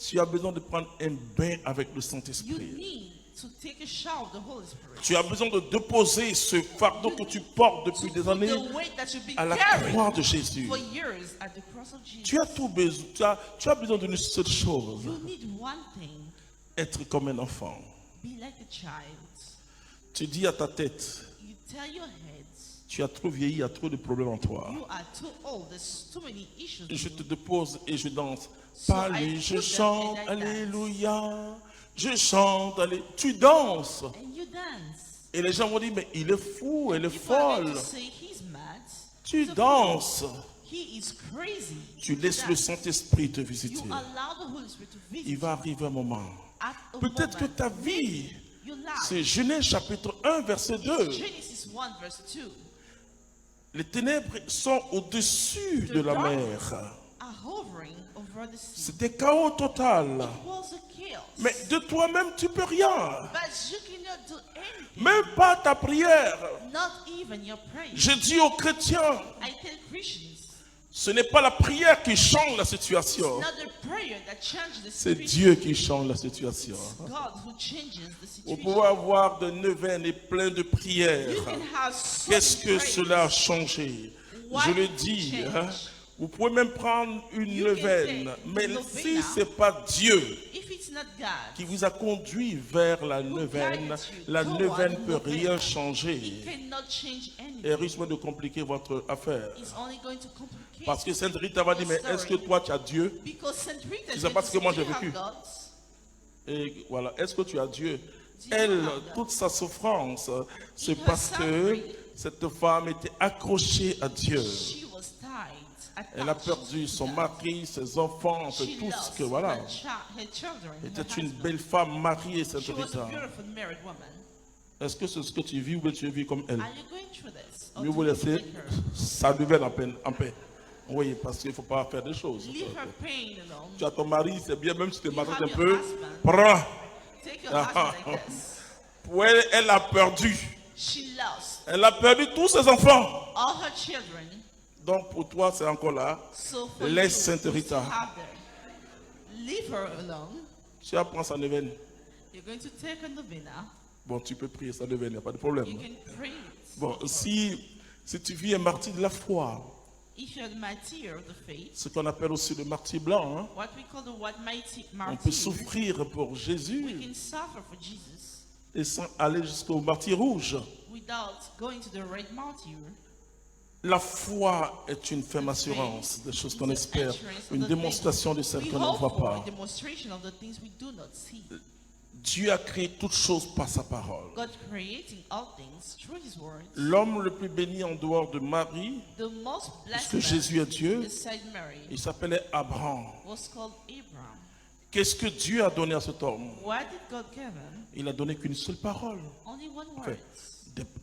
C: Tu as besoin de prendre un bain avec le
B: You
C: Saint-Esprit.
B: need to take a shower of the Holy Spirit.
C: Tu as besoin de déposer ce fardeau que tu portes
B: To
C: depuis
B: put
C: des années
B: the weight that you've been
C: à la
B: carrying
C: croix de Jésus.
B: for years at the cross of Jesus.
C: Tu as tout besoin, tu as besoin d'une seule chose,
B: You need one thing.
C: être comme un enfant.
B: Be like a child.
C: Tu dis à ta tête,
B: You tell your head,
C: tu as trop vieilli, il y a trop de problèmes en toi.
B: you are too old. There's too many issues.
C: Et je
B: in
C: te
B: you.
C: dépose et je danse.
B: So
C: Pas
B: I
C: lui, je
B: put them
C: chante,
B: and I dance.
C: alléluia. Je chante, alléluia. Tu danses.
B: And you dance.
C: Et les gens vont dire, mais il est fou, elle est
B: People are going
C: folle.
B: to say he's mad.
C: Tu
B: He's a
C: danses.
B: fool. He is crazy.
C: Tu laisses le
B: Dance.
C: Saint-Esprit te visiter.
B: You allow the Holy Spirit to visit
C: Il va arriver un moment.
B: at a
C: Peut-être que
B: moment.
C: ta vie,
B: Your life.
C: c'est Genèse chapitre 1, verset 2.
B: Genesis 1 verse 2.
C: Les ténèbres sont au-dessus de la mer.
B: Are hovering over the sea.
C: C'était chaos total.
B: It was a chaos.
C: Mais de toi-même, tu peux rien.
B: But you cannot do anything.
C: Même pas ta prière.
B: Not even your prayer.
C: Je dis aux chrétiens,
B: I tell Christians,
C: ce n'est pas la prière qui change la
B: it's
C: situation.
B: not the prayer that changes the
C: C'est
B: situation.
C: Dieu qui change la situation.
B: God who changes the
C: Vous
B: situation.
C: pouvez avoir de neuvaines et plein de prières.
B: You can have so
C: Qu'est-ce
B: many
C: que
B: prayers.
C: cela a changé?
B: What
C: Je le
B: will
C: dis.
B: change?
C: Hein. Vous pouvez même prendre une
B: You can
C: neuvaine.
B: take
C: Mais
B: a
C: si
B: novena.
C: ce n'est pas Dieu
B: If it's not God,
C: qui vous a conduit vers la neuvaine, la neuvaine ne peut rien changer.
B: it cannot change anything.
C: Et risque de compliquer votre affaire.
B: It's only going to complicate.
C: Parce que Sainte Rita va dire, mais est-ce que toi tu as Dieu?
B: Because Saint Rita
C: C'est
B: said,
C: parce que moi,
B: "Do you
C: j'ai
B: have
C: vécu."
B: God?
C: Et voilà, est-ce que tu as Dieu?
B: you
C: Elle,
B: have God?
C: toute sa souffrance, c'est
B: In her
C: parce que
B: suffering,
C: cette femme était accrochée à Dieu.
B: She was tied
C: Elle a perdu son mari, ses enfants, en fait, tout ce que, voilà. Était une belle femme mariée, cette Rita. Est-ce que c'est ce que tu vis ou tu vis comme elle? Mieux vous laisser sa nouvelle en paix. Oui, parce qu'il ne faut pas faire des choses. Tu as ton mari, c'est bien, même si tu te maltraites un peu, prends. Pour elle, elle a perdu. Elle a perdu tous ses enfants. Donc pour toi, c'est encore là. Laisse Sainte Rita. Tu vas prendre sa neuvaine. Bon, tu peux prier sa neuvaine, il n'y a pas de problème. Bon, si tu vis un martyr de la foi, ce qu'on appelle aussi le martyr blanc, hein, on peut souffrir pour Jésus et sans aller jusqu'au martyr rouge. La foi est une ferme assurance des choses qu'on espère, une démonstration de celles qu'on ne voit pas. Dieu a créé toutes choses par sa parole. L'homme le plus béni en dehors de Marie, puisque Jésus est Dieu, il s'appelait Abraham. Qu'est-ce que Dieu a donné à cet homme? Il n'a donné qu'une seule parole. Enfin,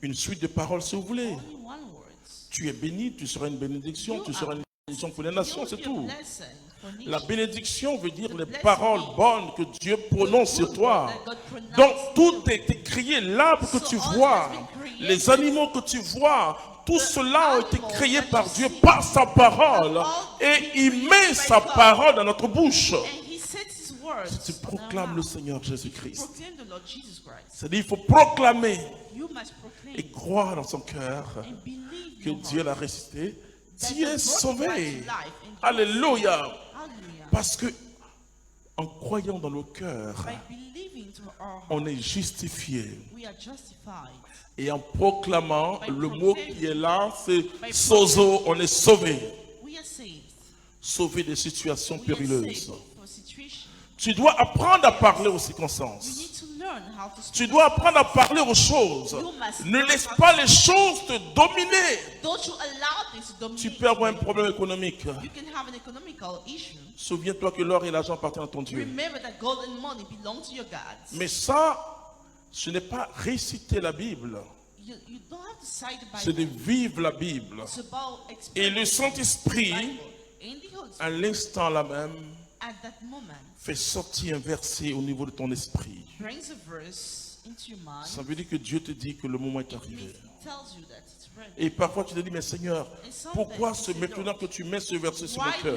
C: une suite de paroles si vous voulez. Tu es béni, tu seras une bénédiction, tu seras une bénédiction pour les nations, c'est tout. La bénédiction veut dire les paroles bonnes que Dieu prononce sur toi. Donc tout a été créé, l'arbre que tu vois, les animaux que tu vois, tout cela a été créé par Dieu, par sa parole. Et il met sa parole dans notre bouche. Si tu proclames le Seigneur Jésus-Christ, c'est-à-dire il faut proclamer et croire dans son cœur que Dieu l'a ressuscité. Tu es sauvé. Alléluia. Parce que en croyant dans le cœur, on est justifié. Et en proclamant, le mot qui est là, c'est sozo, on est sauvé. Sauvé des situations périlleuses. Tu dois apprendre à parler aux circonstances. Tu dois apprendre à parler aux choses. Ne laisse pas les choses te dominer. Tu peux avoir un problème économique. Souviens-toi que l'or et l'argent appartiennent à ton Dieu. Mais ça, ce n'est pas réciter la Bible. C'est de vivre la Bible. Et le Saint-Esprit, à l'instant là même, fait sortir un verset au niveau de ton esprit. Ça veut dire que Dieu te dit que le moment est arrivé. Et parfois tu te dis, mais Seigneur, pourquoi maintenant que tu mets ce verset sur mon cœur?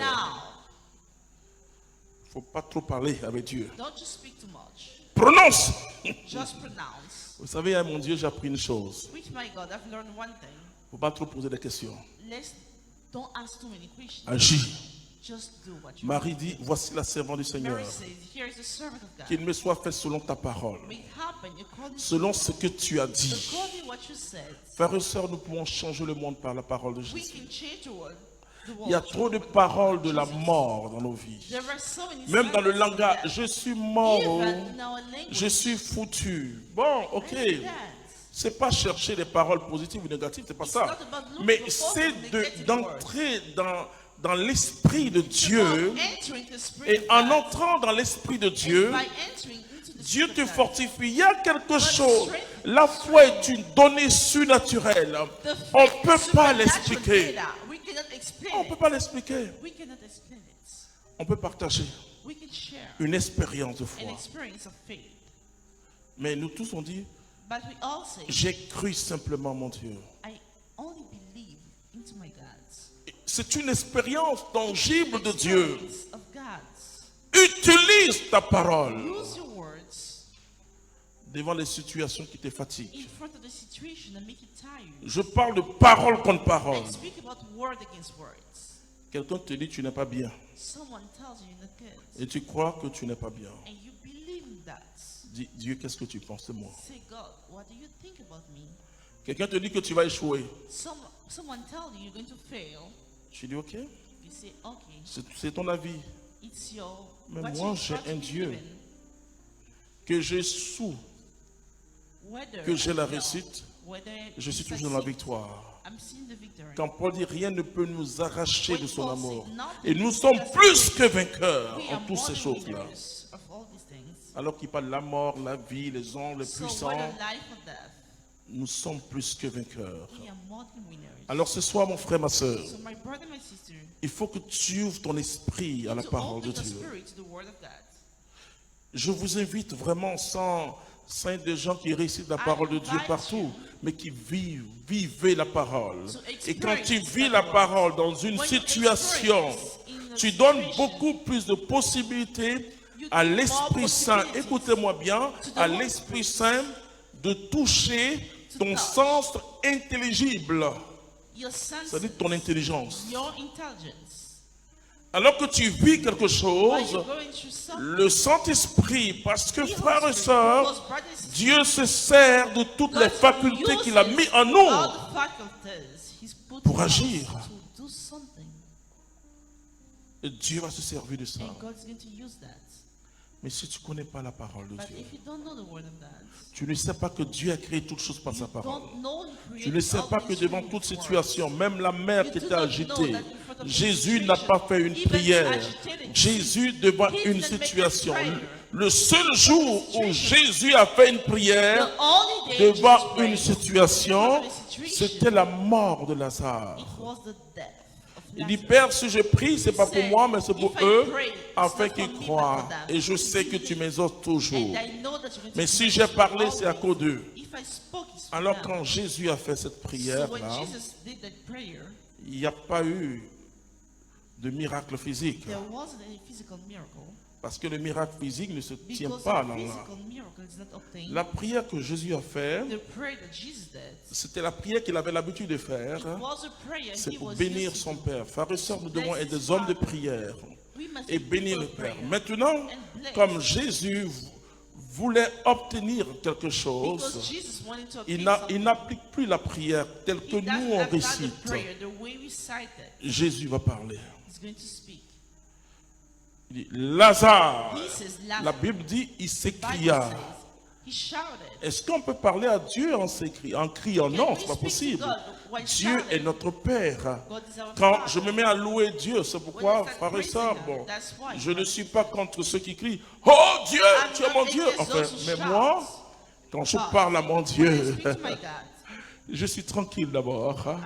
C: Il ne faut pas trop parler avec Dieu. Prononce. Vous savez, à mon Dieu, j'ai appris une chose. Il ne faut pas trop poser des questions. Agis. Marie dit, voici la servante du Seigneur. Qu'il me soit fait selon ta parole. Selon ce que tu as dit. Frères et sœurs, nous pouvons changer le monde par la parole de Jésus. Il y a trop de paroles de la mort dans nos vies. Même dans le langage, je suis mort, je suis foutu. Bon, ok. C'est pas chercher des paroles positives ou négatives, c'est pas ça. Mais c'est d'entrer dans l'esprit de Dieu. Et en entrant dans l'esprit de Dieu, Dieu te fortifie. Il y a quelque chose. La foi est une donnée surnaturelle. On ne peut pas l'expliquer. On ne peut pas l'expliquer. On peut partager une expérience de foi. Mais nous tous on dit, j'ai cru simplement mon Dieu. C'est une expérience tangible de Dieu. Utilise ta parole devant les situations qui te fatiguent. Je parle de parole contre parole. Quelqu'un te dit tu n'es pas bien. Et tu crois que tu n'es pas bien. Dis, Dieu, qu'est-ce que tu penses de moi? Quelqu'un te dit que tu vas échouer. Tu dis ok. C'est ton avis. Mais moi j'ai un Dieu que j'ai sous, que j'ai la réussite, je suis toujours dans la victoire. Quand Paul dit rien ne peut nous arracher de son amour. Et nous sommes plus que vainqueurs en toutes ces choses-là. Alors qu'il parle de la mort, la vie, les anges, les puissants, nous sommes plus que vainqueurs. Alors ce soir, mon frère, ma soeur, il faut que tu ouvres ton esprit à la parole de Dieu. Je vous invite vraiment sans être des gens qui récitent la parole de Dieu partout, mais qui vivez la parole. Et quand tu vis la parole dans une situation, tu donnes beaucoup plus de possibilités à l'Esprit Saint, écoutez-moi bien, à l'Esprit Saint de toucher ton sens intelligible, c'est-à-dire ton intelligence. Alors que tu vis quelque chose, le Saint-Esprit, parce que frères et sœurs, Dieu se sert de toutes les facultés qu'il a mis en nous pour agir. Et Dieu va se servir de ça. Mais si tu ne connais pas la parole de Dieu, tu ne sais pas que Dieu a créé toutes choses par sa parole. Tu ne sais pas que devant toute situation, même la mer qui était agitée, Jésus n'a pas fait une prière. Jésus devant une situation. Le seul jour où Jésus a fait une prière devant une situation, c'était la mort de Lazare. Il dit, Père, si je prie, ce n'est pas pour moi, mais c'est pour eux, afin qu'ils croient. Et je sais que tu m'exauces toujours. Mais si j'ai parlé, c'est à cause d'eux. Alors quand Jésus a fait cette prière-là, il n'y a pas eu de miracle physique. Parce que le miracle physique ne se tient pas là. La prière que Jésus a faite, c'était la prière qu'il avait l'habitude de faire. C'est pour bénir son Père. Frères et sœurs, nous devons être des hommes de prière et bénir le Père. Maintenant, comme Jésus voulait obtenir quelque chose, il n'applique plus la prière telle que nous on récite. Jésus va parler. Il dit, Lazare, la Bible dit, il s'écria. Est-ce qu'on peut parler à Dieu en criant? Non, ce n'est pas possible. Dieu est notre Père. Quand je me mets à louer Dieu, c'est pourquoi, frères et sœurs, bon, je ne suis pas contre ceux qui crient, oh Dieu, tu es mon Dieu. Enfin, mais moi, quand je parle à mon Dieu, je suis tranquille d'abord.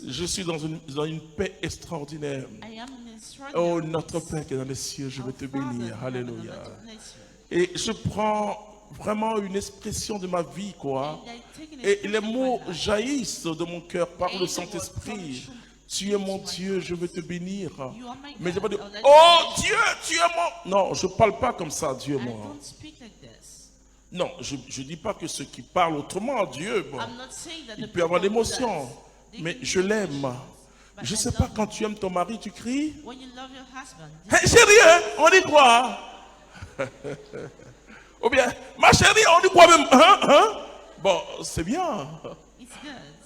C: Je suis dans une paix extraordinaire. Oh, notre Père qui est dans les cieux, je veux te bénir. Alléluia. Et je prends vraiment une expression de ma vie, quoi. Et les mots jaillissent de mon cœur par le Saint-Esprit. Tu es mon Dieu, je veux te bénir. Mais je ne vais pas dire, oh Dieu, tu es mon... Non, je ne parle pas comme ça, Dieu, moi. Non, je ne dis pas que ceux qui parlent autrement à Dieu, bon, il peut y avoir l'émotion, mais je l'aime. Je ne sais pas, quand tu aimes ton mari, tu cries. Hey, chérie, on dit quoi? Ou bien, ma chérie, on dit quoi même? Bon, c'est bien.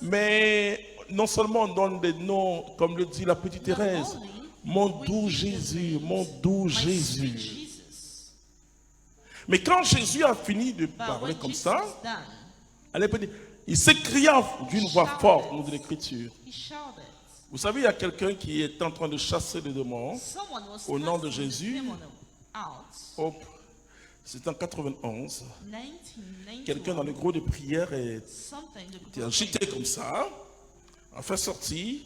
C: Mais non seulement on donne des noms, comme le dit la petite Thérèse, mon doux Jésus, mon doux Jésus. Mais quand Jésus a fini de parler comme ça, il s'écria d'une voix forte, nous dit l'Écriture. Vous savez, il y a quelqu'un qui est en train de chasser les démons au nom de Jésus. C'est en 91. Quelqu'un dans le groupe de prière était agité comme ça. On fait sortir.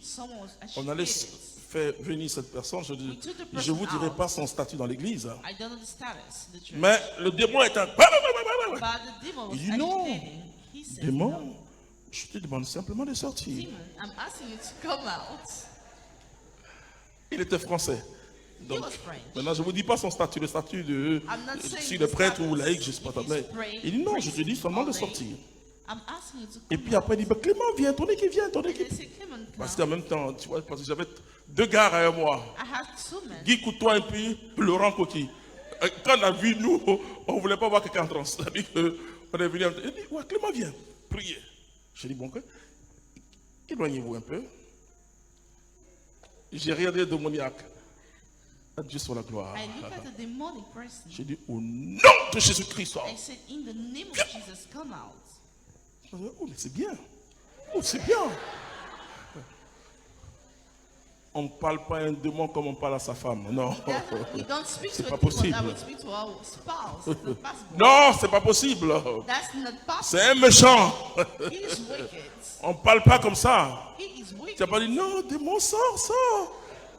C: On allait faire venir cette personne. Je ne vous dirai pas son statut dans l'église. Mais le démon est un... Il dit non. Démon, je te demande simplement de sortir. Il était français. Donc, maintenant, je ne vous dis pas son statut, le statut de si le prêtre ou laïc, je ne sais pas. Mais il dit non, je te dis seulement de sortir. Et puis après, il dit, Clément, viens, ton équipe vient, ton équipe. Parce qu'en même temps, tu vois, parce que j'avais deux gars à moi. Guy Coutois et puis Laurent Coquille. Quand on a vu, nous, on ne voulait pas voir quelqu'un en transe. C'est-à-dire qu'on est venu, il dit, ouais, Clément, viens, priez. J'ai dit, bon, éloignez-vous un peu. J'ai regardé le démoniaque. Dieu soit la gloire. J'ai dit, au nom de Jésus-Christ, oh, mais c'est bien. Oh, c'est bien. On ne parle pas à un démon comme on parle à sa femme. Non.
B: We don't speak
C: C'est
B: to
C: pas
B: a demon
C: possible.
B: that we speak to our spouse. It's not possible.
C: Non, c'est pas possible.
B: That's not possible.
C: C'est un méchant.
B: He is wicked.
C: On ne parle pas comme ça.
B: He is wicked.
C: Tu n'as pas dit non, démon, sors.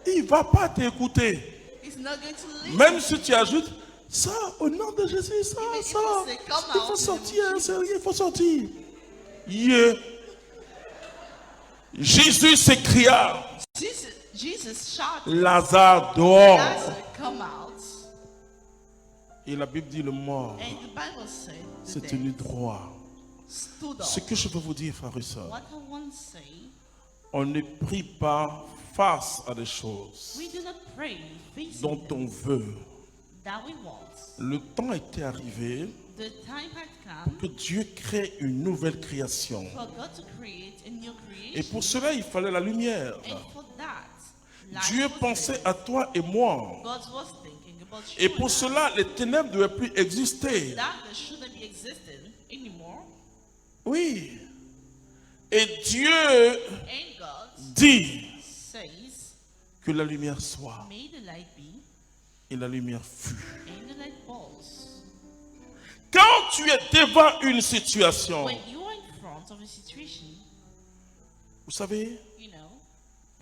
C: Il ne va pas t'écouter.
B: He's not going to listen.
C: Même si tu ajoutes, sors au nom de Jésus, sors.
B: say, come
C: Il
B: out
C: faut
B: in the
C: sortir, sérieux, il faut sortir. Yeah. Jésus s'écria,
B: Jesus shouted,
C: Lazare dehors.
B: Lazarus, come out.
C: Et la Bible dit le mort
B: And the Bible said, the
C: s'est
B: dead
C: tenu droit.
B: stood
C: Ce
B: up.
C: que je veux vous dire, frères et sœurs,
B: What I want to say,
C: on ne prie pas face à des choses
B: we do not pray facing
C: dont
B: them
C: on veut.
B: that we want.
C: Le temps était arrivé
B: The time had come
C: que Dieu crée une nouvelle création.
B: for God to create a new
C: Et
B: creation.
C: pour cela, il fallait la lumière.
B: And for that, light
C: Dieu
B: was
C: pensait
B: there.
C: à toi et moi.
B: God was thinking about you.
C: Et pour
B: and I.
C: cela, les ténèbres ne devaient plus exister.
B: Darkness shouldn't be existing anymore.
C: Oui. Et Dieu
B: And God
C: dit
B: says,
C: que la lumière soit.
B: may the light be,
C: Et la lumière fut.
B: and the light was.
C: Quand tu es devant une situation,
B: When you are in front of a situation,
C: vous savez,
B: you know,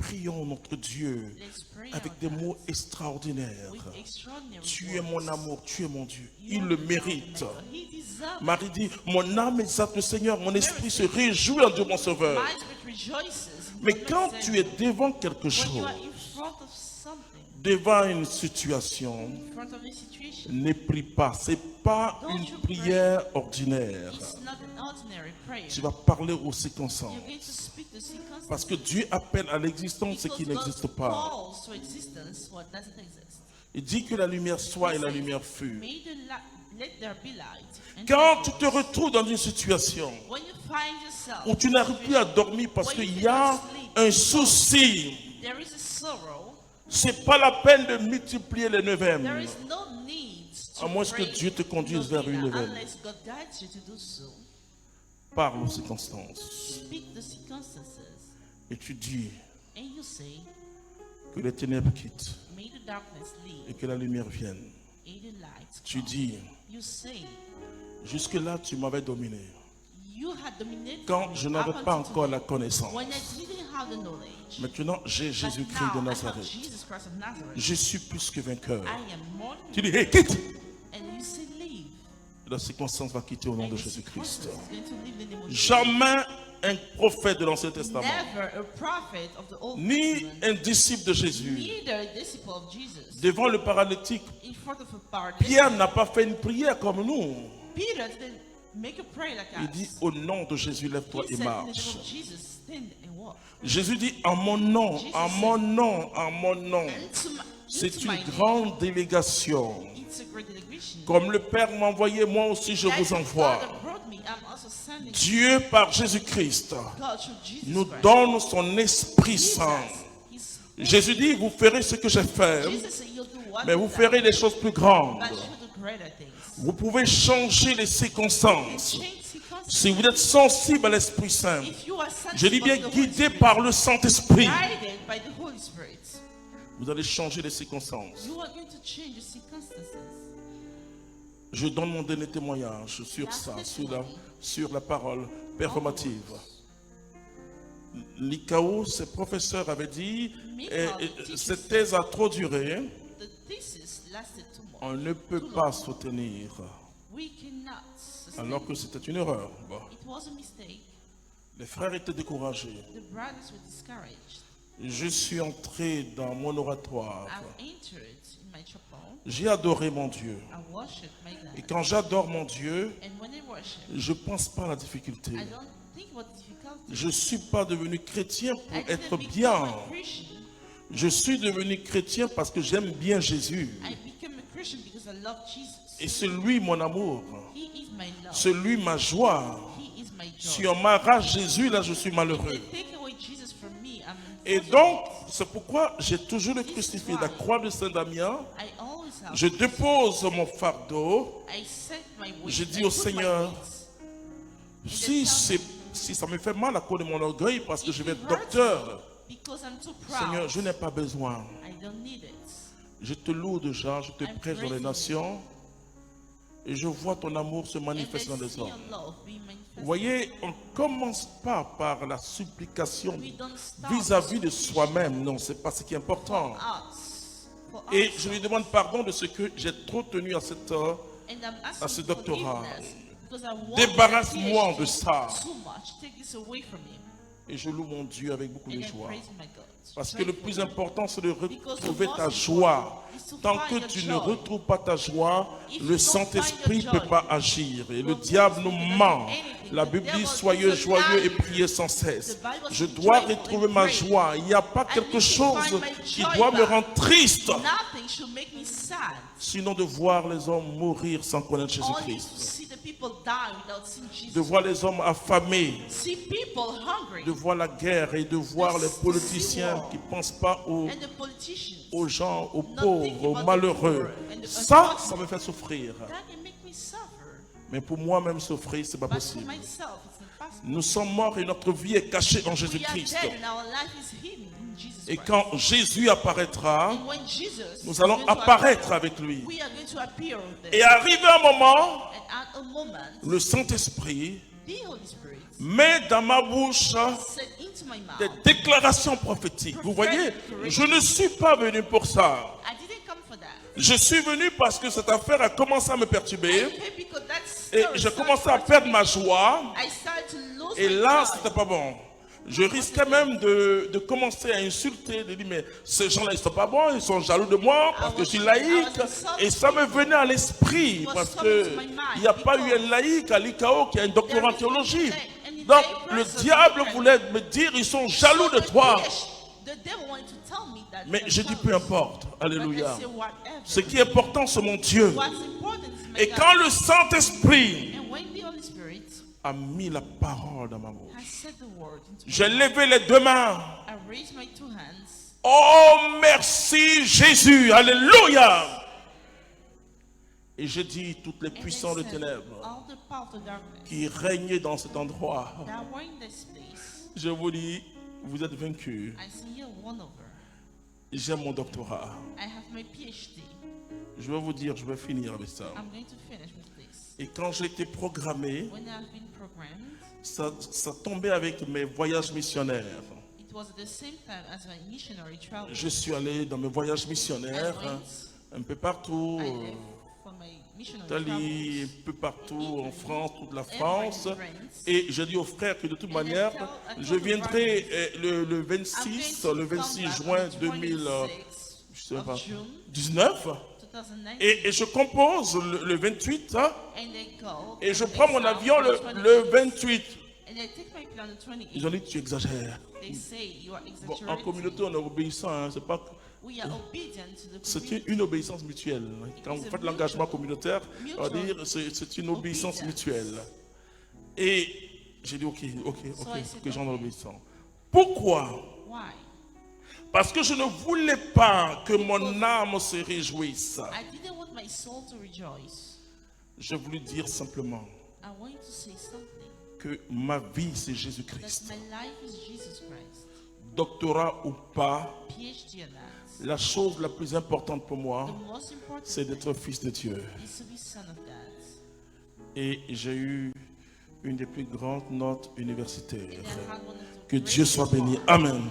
C: prions notre Dieu
B: let's pray
C: avec
B: our
C: des
B: God
C: mots extraordinaires.
B: with extraordinary
C: Tu es
B: words.
C: mon amour, tu es mon Dieu.
B: You
C: Il
B: are
C: le
B: my
C: mérite.
B: neighbor. He deserves it.
C: Marie dit, mon âme exalte le Seigneur, mon esprit se réjouit en Dieu mon Sauveur.
B: My spirit rejoices in
C: Mais
B: God, my
C: quand tu es
B: Savior.
C: devant quelque
B: When
C: chose,
B: you are in front of something,
C: devant une situation,
B: in front of a situation,
C: ne prie pas. Ce n'est pas une prière ordinaire.
B: it's not an ordinary prayer.
C: Tu vas parler aux circonstances.
B: You're going to speak the circumstances.
C: Parce que Dieu appelle à l'existence ce qui
B: Because
C: n'existe
B: God
C: pas.
B: calls to existence what doesn't exist.
C: Il dit que la lumière soit et la lumière fut.
B: May the let there be light. And
C: Quand
B: light
C: tu te
B: was.
C: retrouves dans une situation
B: When you find yourself,
C: où tu n'arrives plus à dormir parce qu'il y a un souci,
B: there is a sorrow.
C: c'est pas la peine de multiplier les neuvaines.
B: There is no need to
C: À moins que
B: pray
C: Dieu te conduise vers une
B: novena
C: nouvelle.
B: unless God guides you to do so.
C: Parle aux circonstances.
B: Speak the circumstances,
C: Et tu dis
B: and you say,
C: que les ténèbres quittent
B: may the darkness leave,
C: et que la lumière vienne.
B: and the light
C: Tu
B: come.
C: dis,
B: You say,
C: jusque-là tu m'avais dominé.
B: you had dominated
C: Quand
B: me
C: je n'avais
B: up
C: pas
B: until
C: encore
B: today,
C: la connaissance.
B: when I didn't have the knowledge.
C: Maintenant, j'ai
B: But
C: Jésus-Christ
B: now
C: de
B: I have
C: Nazareth.
B: Jesus Christ of Nazareth.
C: Je suis plus que vainqueur.
B: I am more than
C: Tu dis, hé, quitte!
B: and you say leave.
C: La circonstance va quitter au nom
B: And
C: de
B: the
C: Jésus-Christ.
B: circumstance is going to leave in the name of Jesus.
C: Jamais un prophète de l'Ancien Testament,
B: Never a prophet of the Old
C: ni
B: Testament,
C: un disciple de Jésus,
B: neither a disciple of Jesus,
C: devant le paralytique,
B: in front of a paralytic.
C: Pierre n'a pas fait une prière comme nous.
B: Peter didn't make a prayer like
C: Il
B: us.
C: dit, au nom de Jésus, lève-toi
B: He
C: et
B: said, in the
C: marche.
B: name of Jesus, stand and walk.
C: Jésus dit, en mon nom, en mon nom, en mon nom. C'est
B: Into
C: une
B: my name,
C: grande délégation.
B: it's a great delegation.
C: Comme le Père m'a envoyé, moi aussi je
B: Like
C: vous
B: the
C: envoie.
B: Father brought me, I'm also sending
C: Dieu, par Jésus-Christ,
B: God through Jesus
C: nous
B: Christ.
C: donne son Esprit
B: Jesus,
C: Saint.
B: He's-
C: Jésus dit, vous ferez ce que j'ai fait,
B: Jesus said, you'll do what
C: mais vous
B: you've
C: ferez
B: done,
C: des choses plus grandes.
B: but you'll do greater things.
C: Vous pouvez changer les circonstances.
B: Change circumstances.
C: Si vous êtes sensible à l'Esprit Saint,
B: If you are
C: je dis
B: sensible
C: bien
B: to the Holy
C: guidé
B: Spirit,
C: par le Saint-Esprit,
B: guided by the Holy Spirit,
C: vous allez changer les circonstances.
B: you are going to change the circumstances.
C: Je donne mon dernier témoignage sur ça, sur la parole performative. L'ICAO, ses professeurs avaient dit, cette thèse a trop duré,
B: The thesis lasted too much.
C: on ne peut pas soutenir,
B: We cannot sustain.
C: alors que c'était une erreur. Bon.
B: It was a mistake.
C: Les frères étaient découragés.
B: The brothers were discouraged.
C: Je suis entré dans mon oratoire.
B: I've entered in my chapel.
C: J'ai adoré mon Dieu.
B: I worship my
C: Et
B: God.
C: quand j'adore mon Dieu,
B: And when I worship,
C: je ne pense pas à la difficulté.
B: I don't think about difficulty.
C: Je ne suis pas devenu chrétien pour
B: I
C: être
B: didn't
C: bien.
B: become a Christian.
C: Je suis devenu chrétien parce que j'aime bien Jésus.
B: I became a Christian because I love Jesus.
C: Et c'est lui mon amour.
B: He is my love.
C: C'est lui ma joie.
B: He is my
C: Si
B: joy.
C: on m'arrache Jésus, là je suis
B: If
C: malheureux.
B: they take away Jesus from me, I'm
C: Et
B: unfortunate.
C: donc, c'est pourquoi j'ai toujours le crucifié, la croix de Saint-Damien.
B: I always have.
C: Je dépose mon fardeau.
B: I set my weight.
C: Je dis
B: I
C: au
B: put my
C: Seigneur,
B: weight.
C: Si ça me fait mal à cause de mon orgueil, parce que je vais être docteur, Seigneur, je n'ai pas besoin. Je te loue déjà, je te prêche dans les nations. Et je vois ton amour se manifester dans les hommes. Vous voyez, on ne commence pas par la supplication vis-à-vis de soi-même. Non, ce n'est pas ce qui est important. Et je lui demande pardon de ce que j'ai trop tenu à ce doctorat. Débarrasse-moi de ça. Et je loue mon Dieu avec beaucoup de joie. Parce que le plus important, c'est de retrouver ta joie. Tant que tu ne retrouves pas ta joie, le Saint-Esprit ne peut pas agir. Et le diable nous ment. La Bible dit, soyez joyeux et priez sans cesse. Je dois retrouver ma joie. Il n'y a pas quelque chose qui doit me rendre triste. Sinon de voir les hommes mourir sans connaître Jésus-Christ. De voir les hommes affamés. De voir la guerre et de voir les politiciens qui ne pensent pas aux gens, aux pauvres, aux malheureux. Ça me fait souffrir. Mais pour moi-même souffrir, ce n'est pas possible. Nous sommes morts et notre vie est cachée en Jésus-Christ. Et quand Jésus apparaîtra, nous allons apparaître avec lui. Et arrivé un moment, le Saint-Esprit met dans ma bouche des déclarations prophétiques. Vous voyez, je ne suis pas venu pour ça. Je suis venu parce que cette affaire a commencé à me perturber. Et j'ai commencé à perdre ma joie. Et là, c'était pas bon. Je risquais même de commencer à insulter, de dire mais ces gens-là ils sont pas bons, ils sont jaloux de moi parce que je suis laïque. Et ça me venait à l'esprit parce qu'il n'y a pas eu un laïque à l'ICAO qui a un doctorat en théologie. Donc le diable voulait me dire ils sont jaloux de toi. Mais je dis peu importe, alléluia. Ce qui est important c'est mon Dieu. Et quand le Saint-Esprit a mis la parole dans ma bouche, j'ai levé les deux mains. Oh merci Jésus, alléluia. Et je dis toutes les puissances de ténèbres qui régnaient dans cet endroit, je vous dis, vous êtes vaincus. J'ai mon doctorat. Je vais vous dire, je vais finir avec ça. Et quand j'ai été programmé, ça tombait avec mes voyages missionnaires. Je suis allé dans mes voyages missionnaires un peu partout, Italie, un peu partout en France, toute la France. Et je dis aux frères que de toute manière, je viendrai le 26 juin 2019. Et je compose le 28 et je prends mon avion le 28. Ils ont dit tu exagères. Bon, en communauté on est obéissant, hein, c'est pas. C'est une obéissance mutuelle. Quand vous faites l'engagement communautaire, on va dire c'est une obéissance mutuelle. Et j'ai dit ok, que j'en ai obéissant. Pourquoi? Parce que je ne voulais pas que mon âme se réjouisse. Je voulais dire simplement que ma vie c'est Jésus-Christ. Doctorat ou pas, la chose la plus importante pour moi, c'est d'être fils de Dieu. Et j'ai eu une des plus grandes notes universitaires. Que Dieu soit béni. Amen.